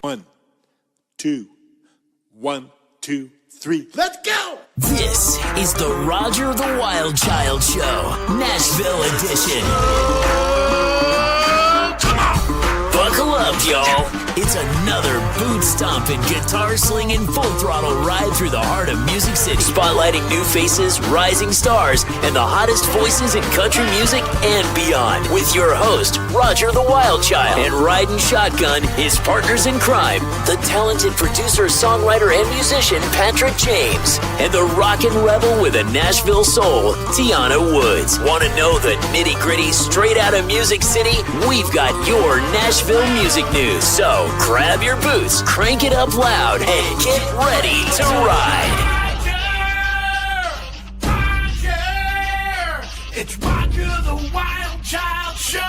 1, 2, 1, 2, 3. Let's go! This is the Roger the Wild Child Show, Nashville edition. Come on! Buckle up, y'all. It's another boot-stomping, guitar-slinging, full-throttle ride through the heart of Music City, spotlighting new faces, rising stars, and the hottest voices in country music and beyond. With your host, Roger the Wild Child, and riding shotgun, his partners in crime, the talented producer, songwriter, and musician, Patrick James, and the rockin' rebel with a Nashville soul, Tiana Woods. Want to know the nitty-gritty straight out of Music City? We've got your Nashville music news. So, grab your boots, crank it up loud, and get ready to ride. Roger! It's Roger the Wild Child Show!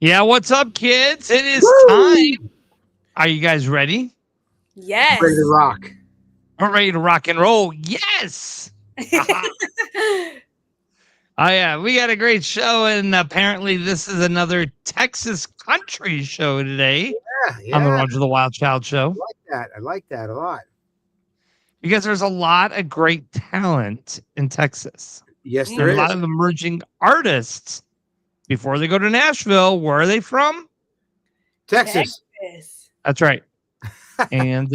Yeah, what's up, kids? It is time. Are you guys ready? Yes. Ready to rock. We're ready to rock and roll. Yes. Oh, yeah, we got a great show, and apparently this is another Texas country show today on the Roger the Wild Child Show. I like that a lot. Because there's a lot of great talent in Texas. Yes, There there are is. a lot of emerging artists. Before they go to Nashville, where are they from? Texas. That's right. And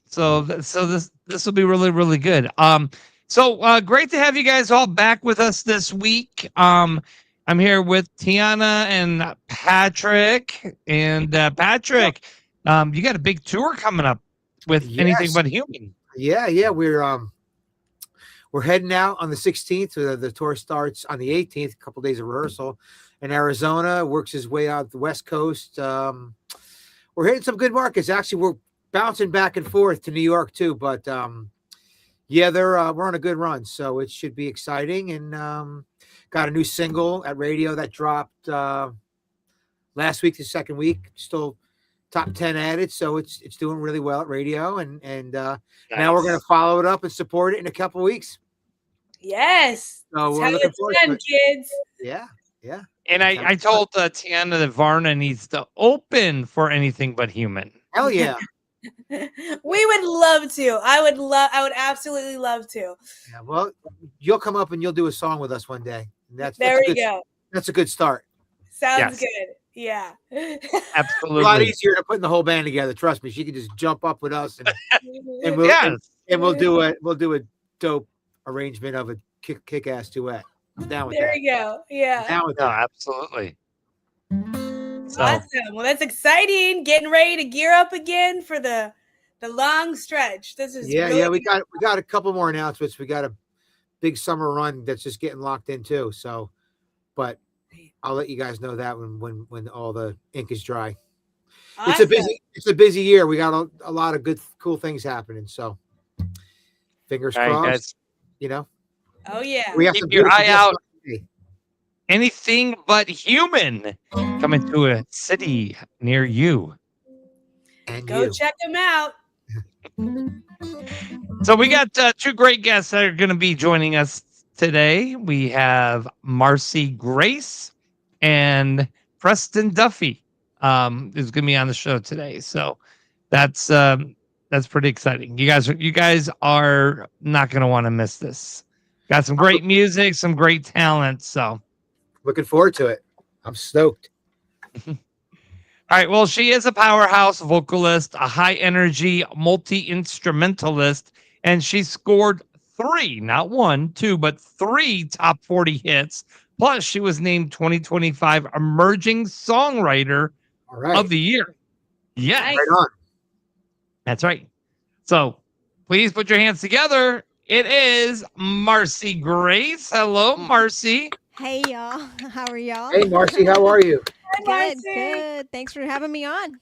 so this will be really, really good. So great to have you guys all back with us this week. I'm here with Tiana and Patrick. And Patrick, you got a big tour coming up with Anything But Human. Yeah, we're heading out on the 16th. The tour starts on the 18th. A couple days of rehearsal in Arizona. Works his way out the West Coast. We're hitting some good markets. Actually, we're bouncing back and forth to New York too, but we're on a good run, so it should be exciting. And got a new single at radio that dropped last week, the second week, still top 10 added, so it's doing really well at radio. And Nice. Now we're gonna follow it up and support it in a couple weeks. Yes. So we're That's how looking it's forward done, to it. kids. Yeah. And I told Tiana that Varna needs to open for Anything But Human. Hell yeah. We would love to. I would absolutely love to. Yeah. Well, you'll come up and you'll do a song with us one day. There that's we good. go. That's a good start. Sounds Yes. good. Yeah. Absolutely. A lot easier than putting the whole band together. Trust me. She can just jump up with us and we'll Yes. and we'll do a dope arrangement of a kick-ass duet. I'm down with There that. we go. Yeah. Down with No, that. absolutely. So, Awesome. Well, that's exciting. Getting ready to gear up again for the long stretch. This is really We got a couple more announcements. We got a big summer run that's just getting locked in too. So, but I'll let you guys know that when all the ink is dry. awesome. It's a busy year. We got a lot of good cool things happening. So, fingers all right, crossed. guys. You know, Oh yeah. we have Keep some your beautiful eye guests out. today. Anything But Human coming to a city near you. And Go you. check them out. So we got two great guests that are going to be joining us today. We have Marcy Grace and Preston Duffee is going to be on the show today. So that's pretty exciting. You guys are not going to want to miss this. Got some great music, some great talent. So Looking forward to it. I'm stoked. all right. Well, she is a powerhouse vocalist, a high energy multi-instrumentalist, and she scored 3, not 1, 2, but 3 top 40 hits. Plus, she was named 2025 Emerging Songwriter All right. of the Year. Yeah, Nice. Right on. that's right. So please put your hands together. It is Marcy Grace. Hello, Marcy. Hey y'all, how are y'all? Hey, Marcy, how are you? Hi, Good, Marcy. good. Thanks for having me on.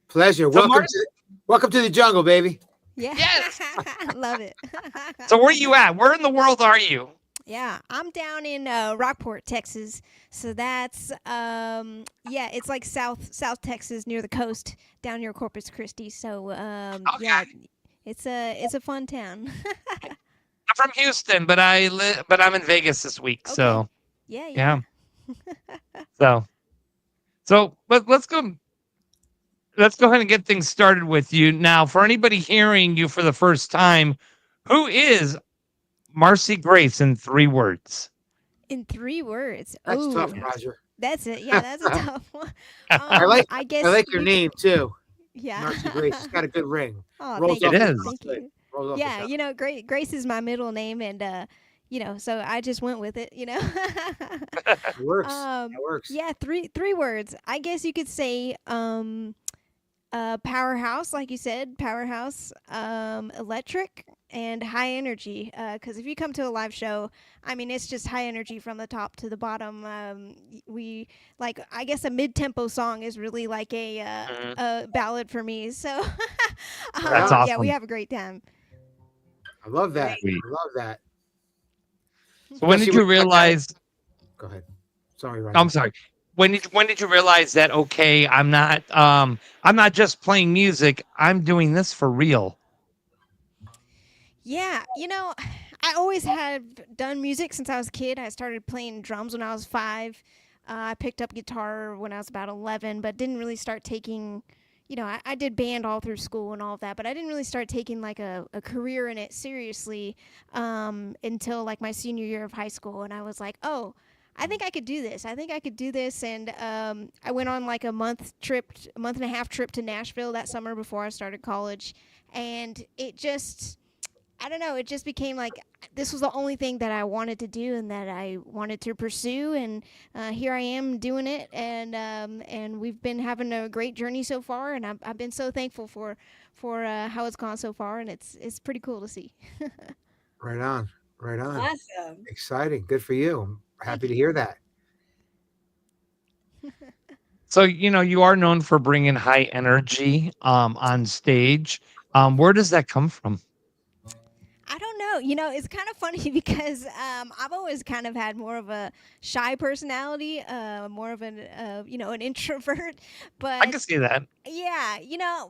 Pleasure. So Welcome to the jungle, baby. Yeah, Yes. love it. So where are you at? Where in the world are you? Yeah, I'm down in Rockport, Texas. So that's it's like South Texas near the coast, down near Corpus Christi. So yeah, it's a fun town. I'm from Houston, but I'm in Vegas this week. Okay. So yeah. yeah. So let's go. Let's go ahead and get things started with you now. For anybody hearing you for the first time, who is Marcy Grace in 3 words? In 3 words. That's tough, Oh, Roger. that's it. Yeah, that's a tough one. I guess I like your name too. Yeah. Marcy Grace. It's got a good ring. Oh, Rolls thank off you. the It is. tongue Thank good. you. Rolls off the Yeah, tongue. Grace is my middle name, and so I just went with it. It works. It works. Yeah, three words. I guess you could say powerhouse, like you said, powerhouse, electric, and high energy. Because if you come to a live show, I mean, it's just high energy from the top to the bottom. We like, I guess, a mid-tempo song is really like a ballad for me. So, That's yeah, we awesome. have a great time. I love that. Sweet. I love that. So when did Especially you when got that- realize? Go ahead. Sorry, Roger. I'm sorry. When did you realize that? Okay, I'm not just playing music. I'm doing this for real. Yeah, I always have done music since I was a kid. I started playing drums when I was 5. I picked up guitar when I was about 11, but didn't really start taking, I did band all through school and all of that, but I didn't really start taking like a career in it seriously until like my senior year of high school. And I was like, oh, I think I could do this. And I went on like a month and a half trip to Nashville that summer before I started college. And it just, I don't know, it just became like this was the only thing that I wanted to do and that I wanted to pursue. And here I am doing it. And we've been having a great journey so far. And I've been so thankful for how it's gone so far. And it's pretty cool to see. Right on. Right on. Awesome. Exciting. Good for you. I'm happy to hear that. So you are known for bringing high energy on stage. Where does that come from? I don't know. It's kind of funny because I've always kind of had more of a shy personality, more of an introvert. But I can see that. yeah,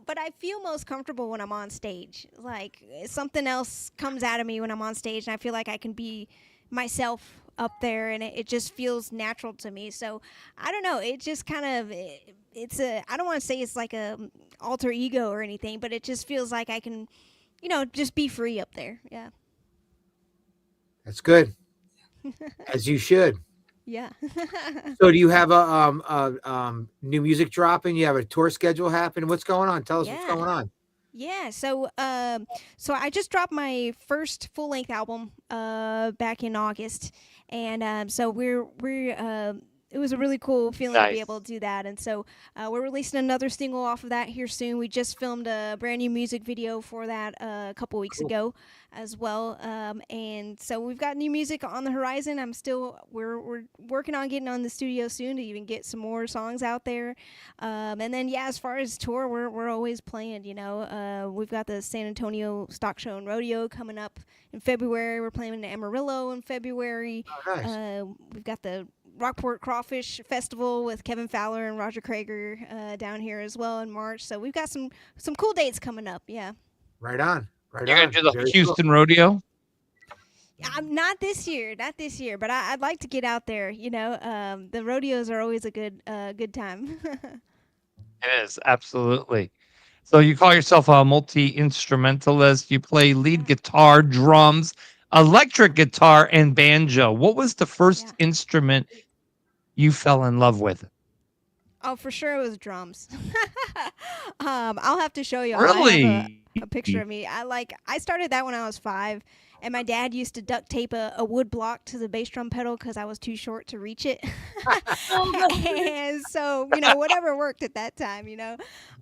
but I feel most comfortable when I'm on stage. Like something else comes out of me when I'm on stage, and I feel like I can be myself up there, and it just feels natural to me. So I don't know. It just kind of I don't want to say it's like a alter ego or anything, but it just feels like I can, just be free up there. Yeah. That's good. As you should. Yeah. So do you have a new music dropping? You have a tour schedule happening? What's going on? Tell us what's going on. Yeah, so I just dropped my first full-length album back in August, and so we're it was a really cool feeling to be able to do that. And so we're releasing another single off of that here soon. We just filmed a brand new music video for that a couple weeks ago as well. And so we've got new music on the horizon. We're working on getting on the studio soon to even get some more songs out there. And then, yeah, as far as tour, we're always playing, we've got the San Antonio Stock Show and Rodeo coming up in February. We're playing in Amarillo in February. Oh, nice. We've got the Rockport Crawfish Festival with Kevin Fowler and Roger Krager down here as well in March. So we've got some cool dates coming up. Yeah. Right on. Right You're on. gonna do the Very Houston cool. rodeo? I'm not this year, but I'd like to get out there. The rodeos are always a good time. It is, absolutely. So you call yourself a multi-instrumentalist. You play lead guitar, drums, electric guitar, and banjo. What was the first instrument you fell in love with? Oh, for sure it was drums. I'll have to show you. Really? I have a picture of me. I started that when I was 5, and my dad used to duct tape a wood block to the bass drum pedal because I was too short to reach it. And so, whatever worked at that time,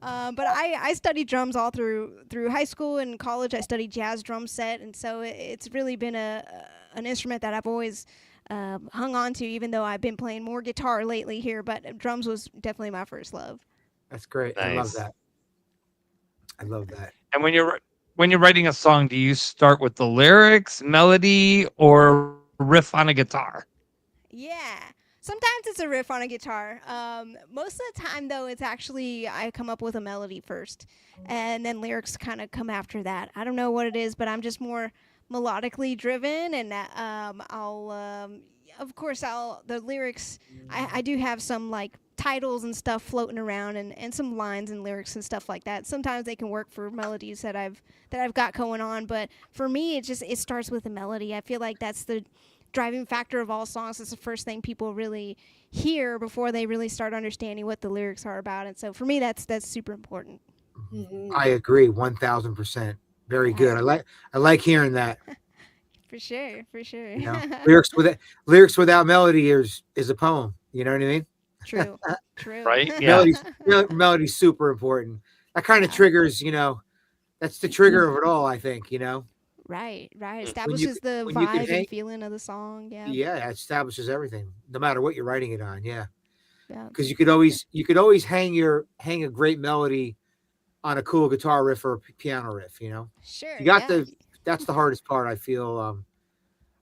But I studied drums all through high school and college. I studied jazz drum set, and so it's really been an instrument that I've always hung on to, even though I've been playing more guitar lately here, but drums was definitely my first love. That's great. Nice. I love that. And when you're writing a song, do you start with the lyrics, melody, or riff on a guitar? Yeah. Sometimes it's a riff on a guitar. Most of the time, though, it's actually I come up with a melody first, and then lyrics kind of come after that. I don't know what it is, but I'm just more melodically driven, and of course, the lyrics. I do have some like titles and stuff floating around, and some lines and lyrics and stuff like that. Sometimes they can work for melodies that I've got going on, but for me, it starts with the melody. I feel like that's the driving factor of all songs. It's the first thing people really hear before they really start understanding what the lyrics are about. And so for me, that's super important. I agree 1,000%. Very good. I like hearing that. For sure. You know, lyrics without melody is a poem. You know what I mean? True. Right? Yeah. Melody's super important. That kind of triggers, that's the trigger of it all, I think, Right. Establishes the vibe and feeling of the song. Yeah. Yeah, it establishes everything, no matter what you're writing it on. Yeah. Because Yeah. you could always hang a great melody on a cool guitar riff or piano riff. Sure. You got that's the hardest part, I feel.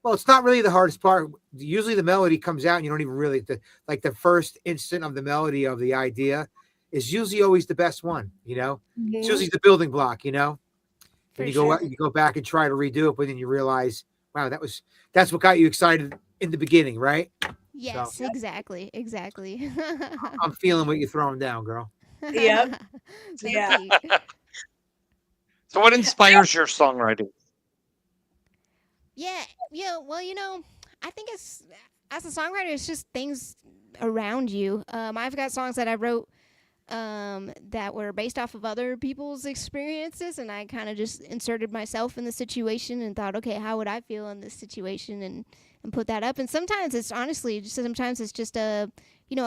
Well, it's not really the hardest part. Usually the melody comes out and you don't even really the first instant of the melody of the idea is usually always the best one, It's usually the building block, And you go back and try to redo it, but then you realize, wow, that's what got you excited in the beginning, right? Yes, So, exactly. I'm feeling what you're throwing down, girl. Yep. Thank Yeah. you. So what inspires your songwriting? Yeah. Well, I think as a songwriter, it's just things around you. I've got songs that I wrote that were based off of other people's experiences, and I kind of just inserted myself in the situation and thought, okay, how would I feel in this situation, and put that up. And sometimes it's honestly just a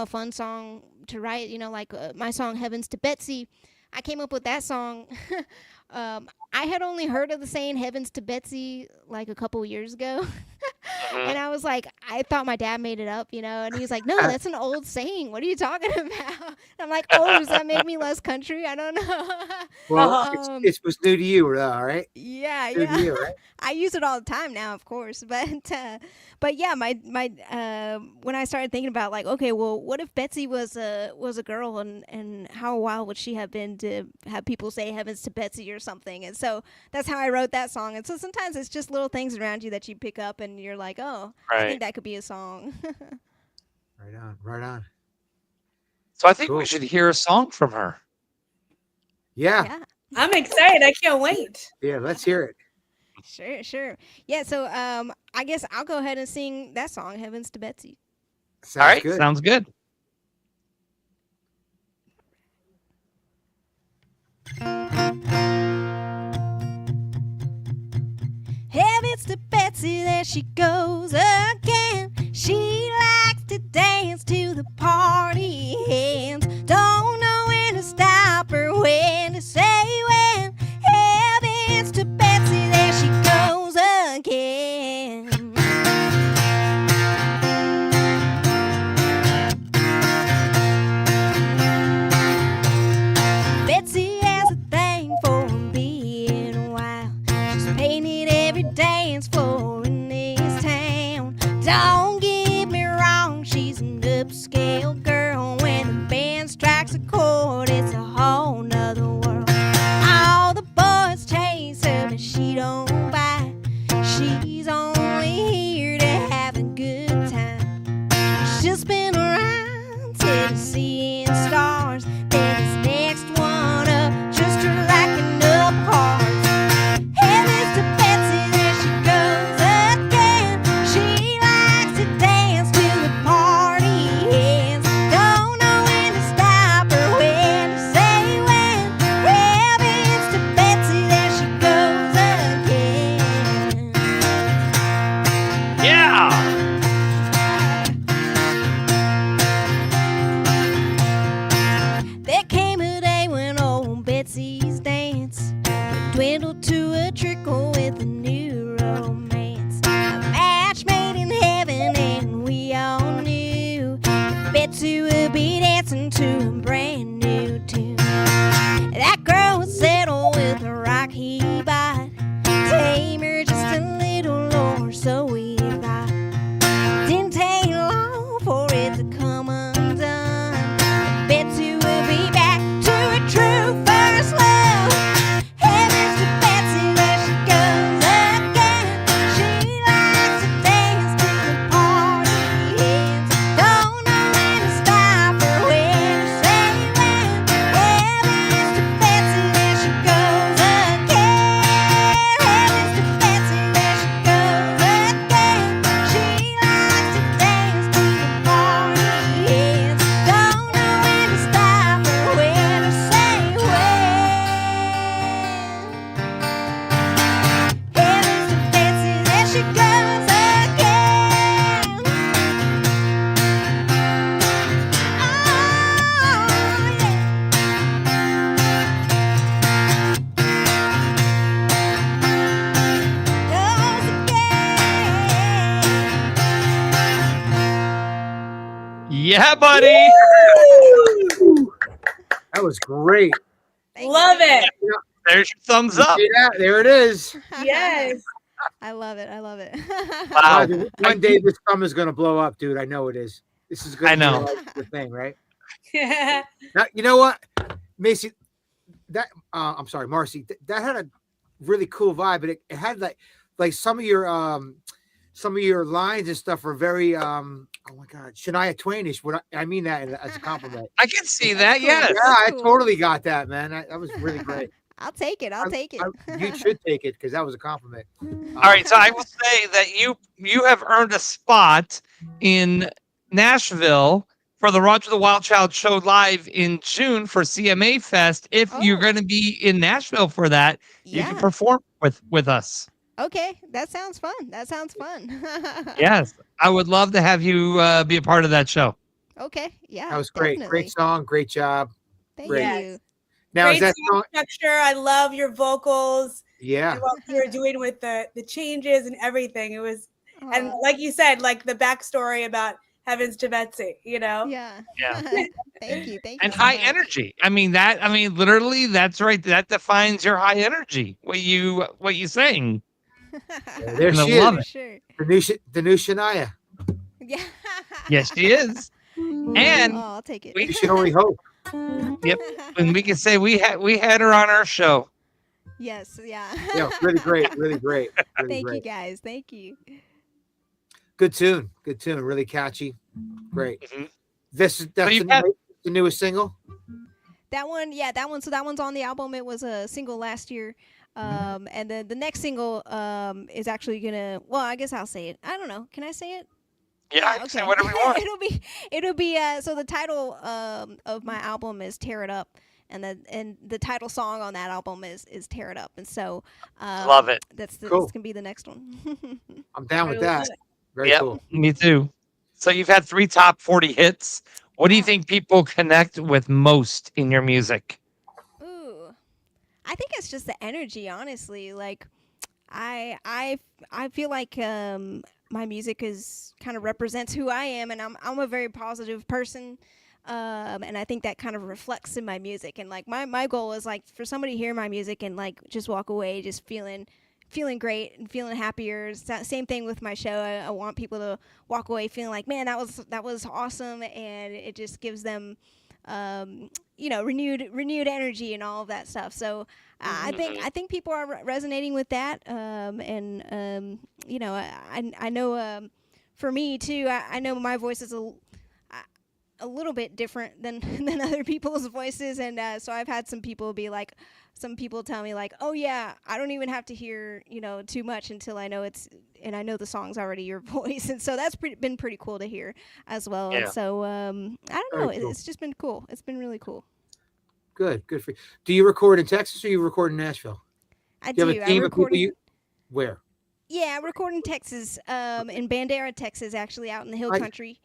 fun song to write. Like my song "Heavens to Betsy." I came up with that song. I had only heard of the saying "Heavens to Betsy" like a couple years ago. And I was like, I thought my dad made it up, and he was like, no, that's an old saying. What are you talking about? And I'm like, oh, does that make me less country? I don't know. Well, it was new to you, all right? Yeah. New to you, right? I use it all the time now, of course, but yeah, my when I started thinking about like, okay, well, what if Betsy was a girl, and how wild would she have been to have people say "Heavens to Betsy" or something? And so that's how I wrote that song. And so sometimes it's just little things around you that you pick up, and you're like, oh, I think that could be a song. Right on. So I think we should hear a song from her. Yeah. I'm excited. I can't wait. Yeah, let's hear it. Sure. Yeah, so I guess I'll go ahead and sing that song, "Heavens to Betsy." Sounds All right, good. sounds good. Heavens to Betsy, there she goes again. She likes to dance to the party ends. Don't know when to stop or when to say when. Heavens to Betsy, there she goes again. Betsy has a thing for being wild. She's painted every dance floor in this town. Don't get me wrong, she's an upscale girl. When the band strikes a chord, it's a whole nother world. All the boys chase her, but she don't bite. She's only here to have a good time. She'll spin around till seeing stars. Then this next one up, just her racking up hearts. Heavens to Betsy, there she goes Yeah, buddy. That was great. Love it. There's your thumbs up. See that? There it is. Yes. I love it. I love it. Wow. Roger, one day this thumb is going to blow up, dude. I know it is. This is going I to know. be like the thing, right? Now, you know what, Macy? That I'm sorry, Marcy. That had a really cool vibe, but it had like some of your lines and stuff are very oh my god, Shania Twainish. What I mean that as a compliment. I can see that. cool. Yes. Yeah, I cool. totally got that, man. That was really great. I'll take it. I'll take it. You should take it because that was a compliment. All right. So I will say that you have earned a spot in Nashville for the Roger the Wild Child show live in June for CMA Fest. If you're Oh. going to be in Nashville for that, you can Yeah. perform with us. Okay, that sounds fun. That sounds fun. Yes, I would love to have you be a part of that show. Okay. Yeah. That was great. Definitely. Great song. Great job. Thank Great. you. Now Great is that song song? structure. I love your vocals Yeah. and what you were doing with the changes and everything. It was, and Aw, like you said, like the backstory about Heavens to Betsy, you know? yeah. Yeah. Thank you. Thank And you. so high much. energy. I mean literally that's right. That defines your high energy. What you sing. There And I she love is. For sure. The new Shania. Yeah. Yes, she is. And Oh, I'll take it. You should only hope. Yep. And we can say we had her on our show. Yes. Yeah. Yeah, really great. Really great. Really Thank you, great. guys. Thank you. Good tune. Good tune. Really catchy. Great. Mhm. That's you've had- the newest single. That one, yeah, that one. So that one's on the album. It was a single last year. And then the next single is actually gonna. Well, I guess I'll say it. I don't know. Can I say it? Yeah, I can say whatever you want. it'll be so the title of my album is Tear It Up, and the title song on that album is Tear It Up, and so Love it. That's Cool. gonna be the next one. I'm down with I that. love it. Very Yep, cool. me too. So you've had 3 top 40 hits. What do you think people connect with most in your music? Ooh, I think it's just the energy, honestly. Like, I feel like my music is kind of represents who I am, and I'm a very positive person. And I think that kind of reflects in my music. And like my goal is like for somebody to hear my music and like just walk away just feeling great and feeling happier. Same thing with my show. I want people to walk away feeling like, man, that was awesome, and it just gives them renewed energy and all of that stuff. So I think people are resonating with that. I know for me too, I know my voice is a little bit different than other people's voices, and so I've had some people tell me like, oh yeah, I don't even have to hear too much until I know I know the song's already your voice, and so that's been pretty cool to hear as well. Yeah. And so I don't know, Very cool. it's just been cool. It's been really cool. Good for you. Do you record in Texas or you record in Nashville? I Do you do. have a team of people where? Yeah, I record in Texas, in Bandera, Texas, actually, out in the hill I- country.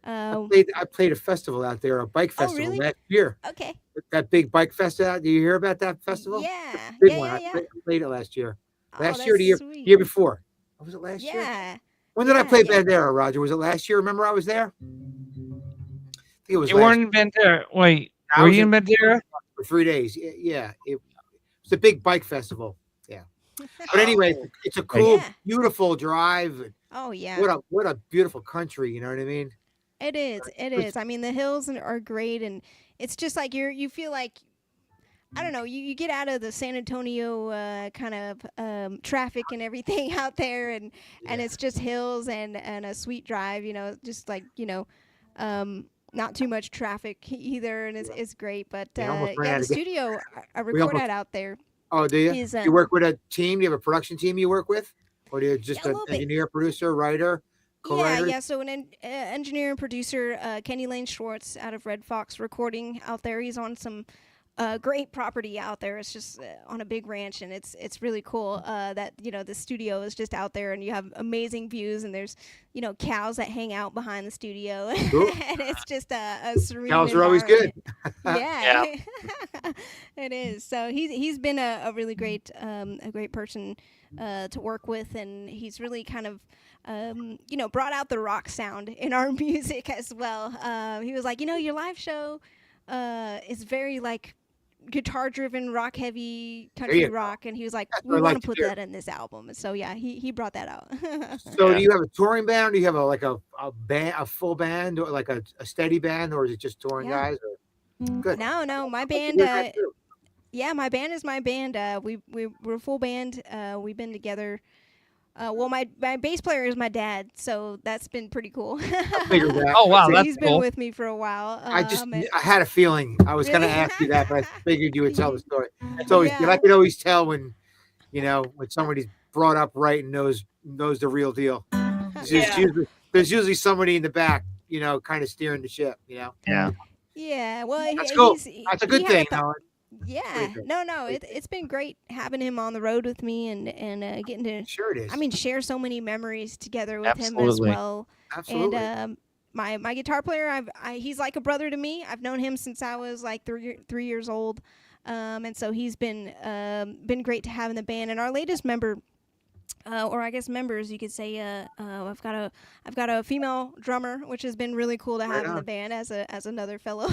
I played a festival out there, a bike festival really? last year. Okay. That big bike festival. Do you hear about that festival? Yeah. Big Yeah, one. yeah, I yeah. played it last year. Oh, Last year, or the that's year, sweet. year before. Was it last year? Yeah. When did I Yeah, play yeah. Bandera, Roger? Was it last year? Remember I was there? I think it was You last weren't in Bandera. Wait, I were was you in Bandera? for 3 days. Yeah. It was a big bike festival. Yeah. But anyway, it's a cool, Yeah. beautiful drive. Oh, yeah. What a beautiful country. You know what I mean? It is. It is. I mean, the hills are great, and it's just like you feel like, I don't know, you get out of the San Antonio kind of traffic and everything out there, and it's just hills and a sweet drive, just like, not too much traffic either, and it's great. But They almost ran out the of gas. studio I record almost- at out there Oh, do you? is Do you work with a team? Do you have a production team you work with? Or do you just Yeah, a an little bit. engineer, producer, writer, co-writer? Yeah. So an engineer and producer, Kenny Lane Schwartz out of Red Fox Recording out there. He's on some great property out there. It's just on a big ranch, and it's really cool that the studio is just out there, and you have amazing views, and there's cows that hang out behind the studio, Cool. and it's just a serene Cows are always good. environment. Yeah. It is. So he's been a really great person to work with, and he's really kind of brought out the rock sound in our music as well. He was like, your live show is very like guitar driven, rock heavy country rock, and he was like, we want to put that in this album. And so yeah, he brought that out. So do you have a touring band, or do you have a band, a full band, or like a steady band, or is it just touring guys? Or? Good. No, my band my band is my band. We're a full band. We've been together. Well, my bass player is my dad, so that's been pretty cool. Oh wow, so that's he's cool. been with me for a while. I had a feeling I was going to ask you that, but I figured you would tell the story. It's always good. I can always tell when somebody's brought up right and knows the real deal. There's usually somebody in the back, kind of steering the ship. Yeah. Yeah. Well, that's cool. That's a good thing. Yeah, no, it's been great having him on the road with me and getting to share so many memories together with him as well. Absolutely. And my guitar player, he's like a brother to me. I've known him since I was like 3 years old, and so he's been great to have in the band. And our latest member, or I guess members, you could say. I've got a female drummer, which has been really cool to have in the band as another fellow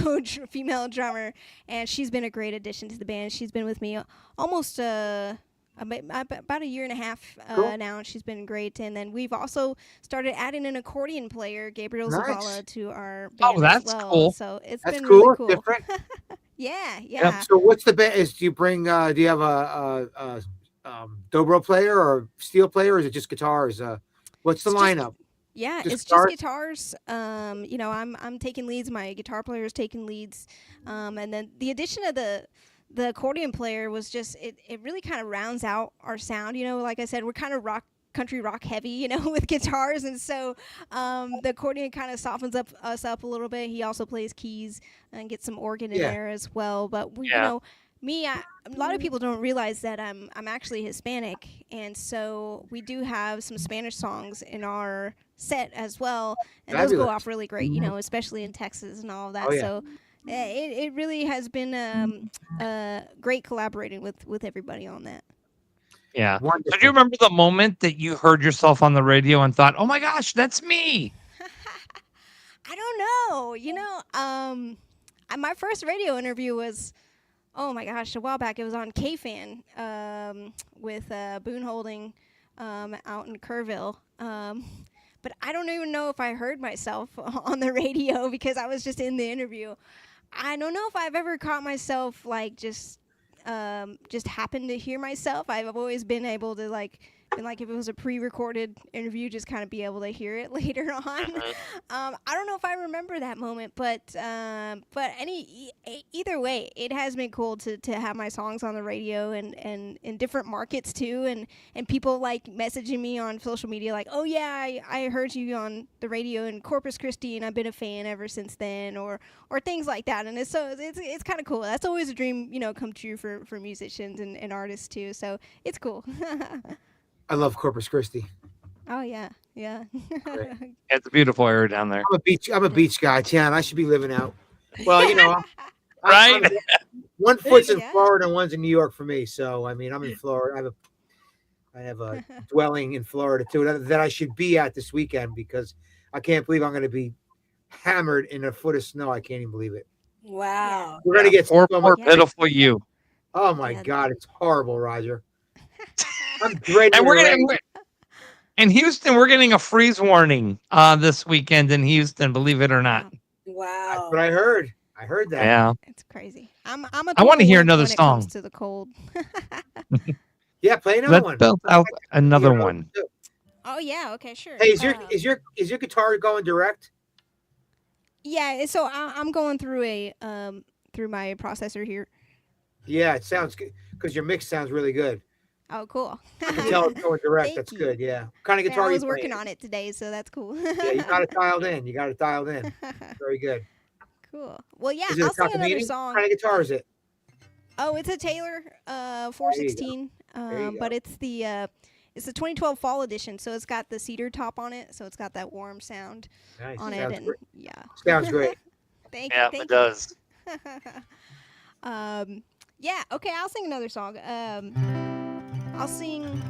female drummer, and she's been a great addition to the band. She's been with me almost about a year and a half now, and she's been great. And then we've also started adding an accordion player, Gabriel Zavala, to our band as well. That's cool. So it's been really cool. Different. Yeah. So what's the band? Do you have a dobro player or steel player, or is it just guitars? What's the lineup? It's just guitars. I'm taking leads. My guitar player is taking leads, and then the addition of the accordion player was just it really kind of rounds out our sound. Like I said, we're kind of country rock heavy, with guitars, and so the accordion kind of softens us up a little bit. He also plays keys and gets some organ in there as well. But a lot of people don't realize that I'm actually Hispanic, and so we do have some Spanish songs in our set as well, and those go off really great, especially in Texas and all of that. So it really has been great collaborating with everybody on that. Yeah. So do you remember the moment that you heard yourself on the radio and thought, "Oh my gosh, that's me"? I don't know. My first radio interview was, oh my gosh, a while back. It was on K-Fan with Boone Holding out in Kerrville. But I don't even know if I heard myself on the radio because I was just in the interview. I don't know if I've ever caught myself like just happened to hear myself. I've always been able to if it was a pre-recorded interview, just kind of be able to hear it later on. I don't know if I remember that moment, but either way, it has been cool to have my songs on the radio and in different markets too, and people like messaging me on social media like, oh yeah, I heard you on the radio in Corpus Christi and I've been a fan ever since then, or things like that. And it's kind of cool. That's always a dream, come true for musicians and artists too. So it's cool. I love Corpus Christi. Oh yeah. It's a beautiful area down there. I'm a beach guy, Tiana. I should be living out. Well, right. One foot's in Florida and one's in New York for me. So I'm in Florida. I have a dwelling in Florida too that I should be at this weekend because I can't believe I'm going to be hammered in a foot of snow. I can't even believe it. Wow. We're going to get poor pitiful you. Oh my God, it's horrible, Roger. I'm dreading. And in Houston, we're getting a freeze warning this weekend in Houston. Believe it or not. Wow. That's what I heard. I heard that. Yeah. It's crazy. I want to hear another when song. It comes to the cold. Yeah, play another Let's one. build out another one. Oh yeah. Okay. Sure. Hey, is your guitar going direct? Yeah. So I'm going through through my processor here. Yeah, it sounds good because your mix sounds really good. Oh, cool. I can tell it's going direct. That's good. Yeah. What kind of guitar I are you was working playing? on it today, so that's cool. Yeah, you got it dialed in. Very good. Cool. Well, yeah, Is it I'll sing another Takamine? song. What kind of guitar is it? Oh, it's a Taylor 416, but it's the 2012 Fall Edition, so it's got the cedar top on it, so it's got that warm sound on it, and yeah. Sounds great. Thank Yeah, you. it does. Yeah. Okay. I'll sing another song. I'll sing.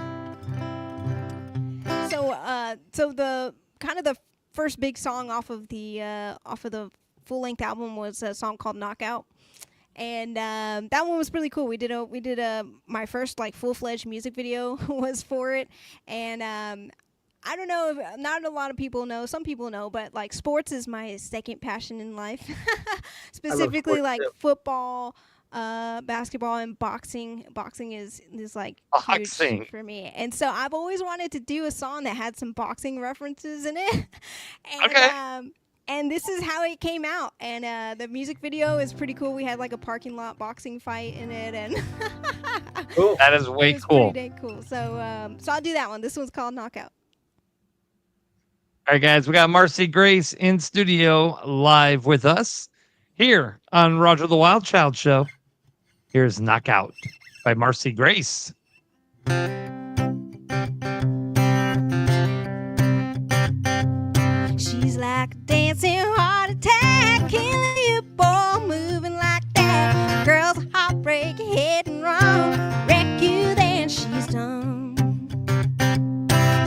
So the kind of the first big song off of the full length album was a song called Knockout. And that one was really cool. We did my first like full-fledged music video was for it, and I don't know if not a lot of people know. Some people know, but like sports is my second passion in life. Specifically, like football, basketball, and boxing. Boxing is like huge for me, and so I've always wanted to do a song that had some boxing references in it. And, and this is how it came out. And the music video is pretty cool. We had like a parking lot boxing fight in it, and cool. That is way cool. Pretty dang cool. So so I'll do that one. This one's called Knockout. All right, guys, we got Marcy Grace in studio live with us here on Roger the Wild Child Show. Here's Knockout by Marcy Grace. She's like a dancing heart attack, killing you, boy, moving like that. Girl's heartbreak, hitting wrong, wreck you, then she's done.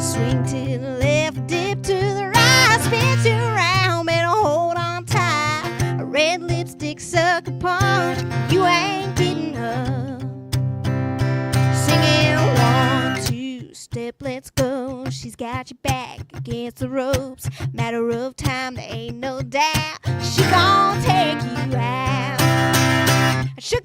Swing to the left, dip to the right, spin you around, better hold on tight. A red lipstick sucker punch, you ain't getting up. Singing 1, 2, step, let's go. She's got your back against the ropes. Matter of time, there ain't no doubt. She gon' take you out. Sugar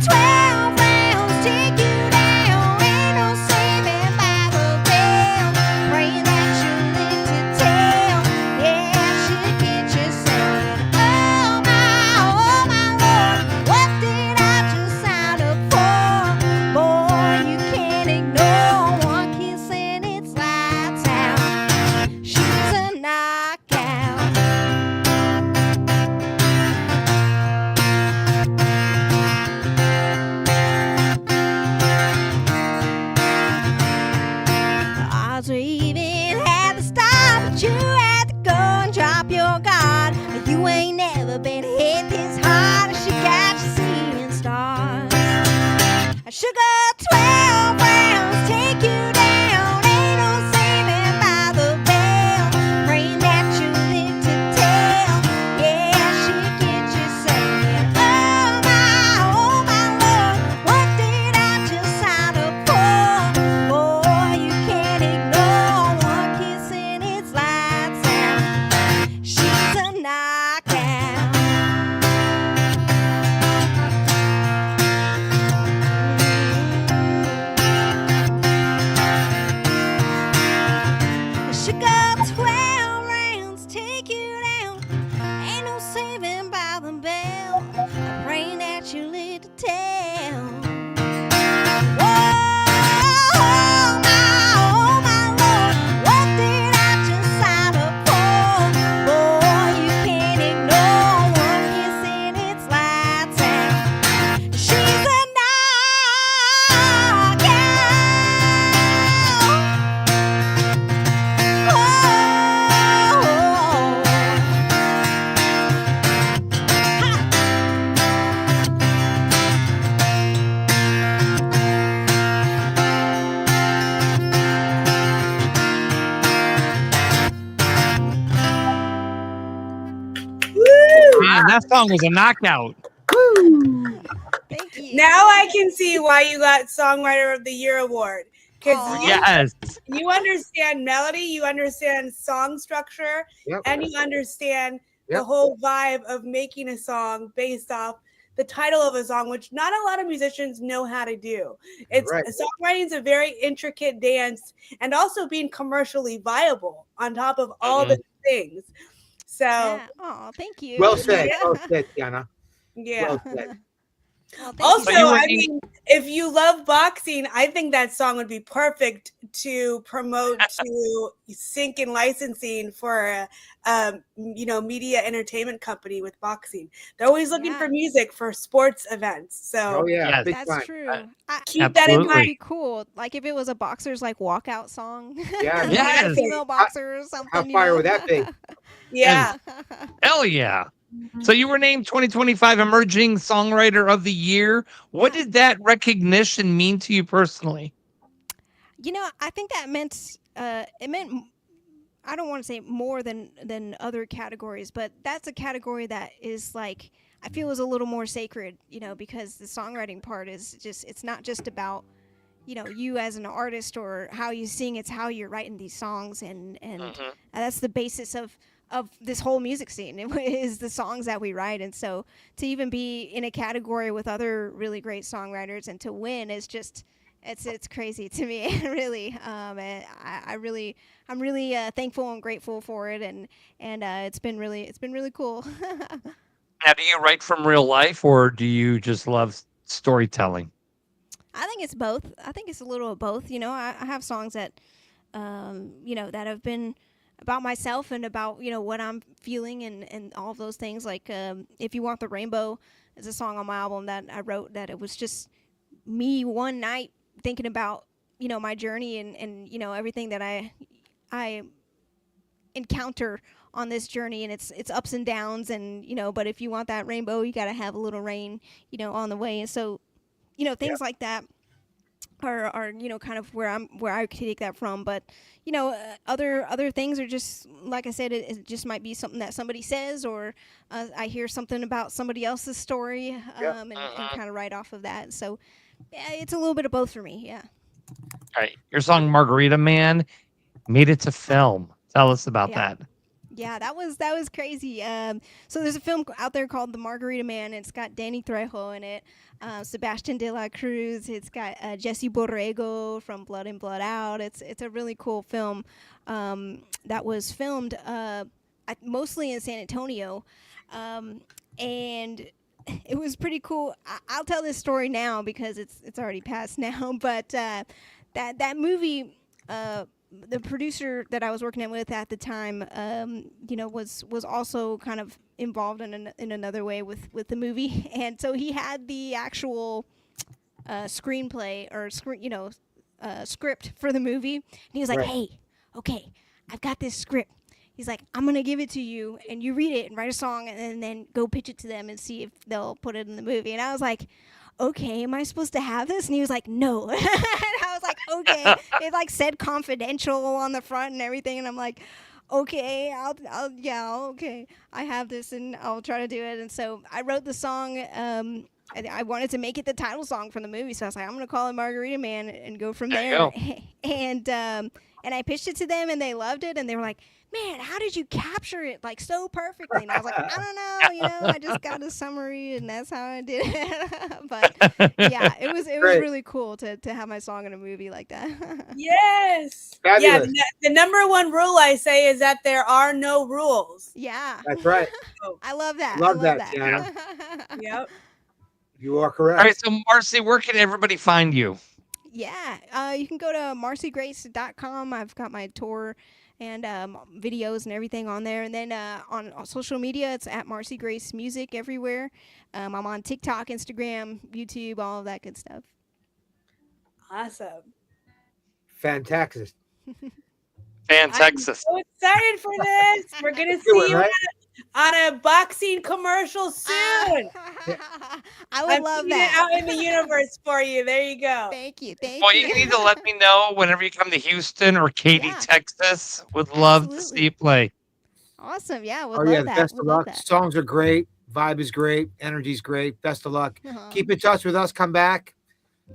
12 rounds, take you down. Ain't no saving by the bell. Praying that you live to tell. Yeah, she'll get you saying, oh my Lord, what did I just sign up for? Boy, you can't ignore one kiss and it's lights out. She's a knockout. The odds were even at the start, but you had to go and drop your guard. You ain't never been hit this hard. She got you seeing stars. Sugar 12 rounds, take you down. Ain't no saving by the bell. Praying that you live to tell. Yeah, she'll get you saying, oh my Lord, what did I just sign up for? Boy, you can't ignore one kiss and it's lights out. She's a knockout. Sugar 12 rounds, take you down. Ain't no saving by the bell. I'm praying that you live to tell. Oh my Lord, what did I just sign up for? Boy, you can't ignore one kiss and it's lights out. She's a knockout. Man, that song was a knockout. Thank you. Now I can see why you got Songwriter of the Year award. Because Yes. you understand melody, you understand song structure, and you understand the whole vibe of making a song based off the title of a song, which not a lot of musicians know how to do. It's songwriting is a very intricate dance, and also being commercially viable on top of all the things. So, oh, thank you. Well said. Well said, Tiana. yeah. Well said. Also, So you were I mean, if you love boxing, I think that song would be perfect to promote to sync and licensing for a media entertainment company with boxing. They're always looking for music for sports events. So Yes. big That's time. true. keep that in Absolutely. mind. Be cool. Like if it was a boxer's like walkout song. Yeah. Yes. Female boxer or something. How fire would that be? Yeah. Hell yeah. So you were named 2025 Emerging Songwriter of the Year. What did that recognition mean to you personally? I think that meant it meant I don't want to say more than other categories, but that's a category that is like I feel is a little more sacred, because the songwriting part is just it's not just about you as an artist or how you sing, it's how you're writing these songs, and that's the basis of this whole music scene. It is the songs that we write, and so to even be in a category with other really great songwriters and to win is just it's crazy to me, really. And I'm really thankful and grateful for it, and it's been really cool. Now, do you write from real life, or do you just love storytelling? I think it's both. I think it's a little of both. I have songs that, that have been about myself and about, what I'm feeling and all of those things. Like, If You Want the Rainbow is a song on my album that I wrote that it was just me one night thinking about, my journey and everything that I encounter on this journey, and it's ups and downs, and, but if you want that rainbow, you got to have a little rain, on the way. And so, things like that are kind of where I take that from. But other things are just like I said, it just might be something that somebody says, or I hear something about somebody else's story, and kind of write off of that. So it's a little bit of both for me. Yeah. All right, your song Margarita Man made it to film. Tell us about that. Yeah, that was crazy. So there's a film out there called The Margarita Man. It's got Danny Trejo in it, Sebastian de la Cruz. It's got Jesse Borrego from Blood In, Blood Out. It's a really cool film that was filmed mostly in San Antonio, and it was pretty cool. I'll tell this story now because it's already passed now. But that movie. The producer that I was working with at the time, was also kind of involved in another way with the movie, and so he had the actual screenplay or script for the movie. And he was like, "Hey, okay, I've got this script." He's like, "I'm gonna give it to you, and you read it and write a song, and then go pitch it to them and see if they'll put it in the movie." And I was like, "Okay, am I supposed to have this?" And he was like, "No." And I was like, "Okay." It like said confidential on the front and everything, and I'm like, "Okay, okay, I have this, and I'll try to do it." And so I wrote the song. I wanted to make it the title song from the movie, so I was like, "I'm gonna call it Margarita Man and go from there." And I pitched it to them, and they loved it, and they were like, "Man, how did you capture it like so perfectly?" And I was like, "I don't know, I just got a summary, and that's how I did it." But yeah, it was really cool to have my song in a movie like that. Yes. Fabulous. Yeah. The number one rule I say is that there are no rules. Yeah. That's right. I love that. Love that, Tiana. Yep. You are correct. All right, so Marcy, where can everybody find you? Yeah, you can go to marcygrace.com. I've got my tour and videos and everything on there. And then on social media, it's at Marcy Grace Music everywhere. I'm on TikTok, Instagram, YouTube, all of that good stuff. Awesome. Fantastic. Fantastic. I'm so excited for this. We're going to see you on a boxing commercial soon. I would love that. Out in the universe for you. There you go. Thank you. Well, you need to let me know whenever you come to Houston or Katy, Texas. Would love to see you play. Awesome. Yeah, would love that. Best of luck. Songs are great. Vibe is great. Energy's great. Best of luck. Keep in touch with us. Come back.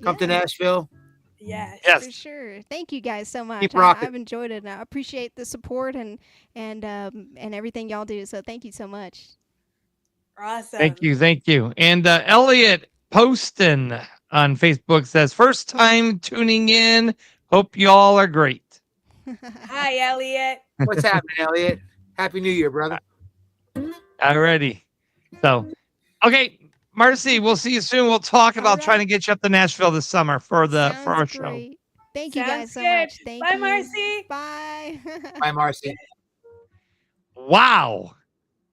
Come to Nashville. Yes. For sure. Thank you guys so much. Keep rocking. I've enjoyed it, and I appreciate the support and everything y'all do. So thank you so much. Awesome. Thank you. And Elliot Poston on Facebook says, "First time tuning in. Hope y'all are great." Hi, Elliot. What's happening, Elliot? Happy New Year, brother. Alrighty. So, okay, Marcy, we'll see you soon. We'll talk about trying to get you up to Nashville this summer for our show. Thank you guys so good. much. Thank Bye, you. Marcy. Bye. Bye, Marcy. Wow.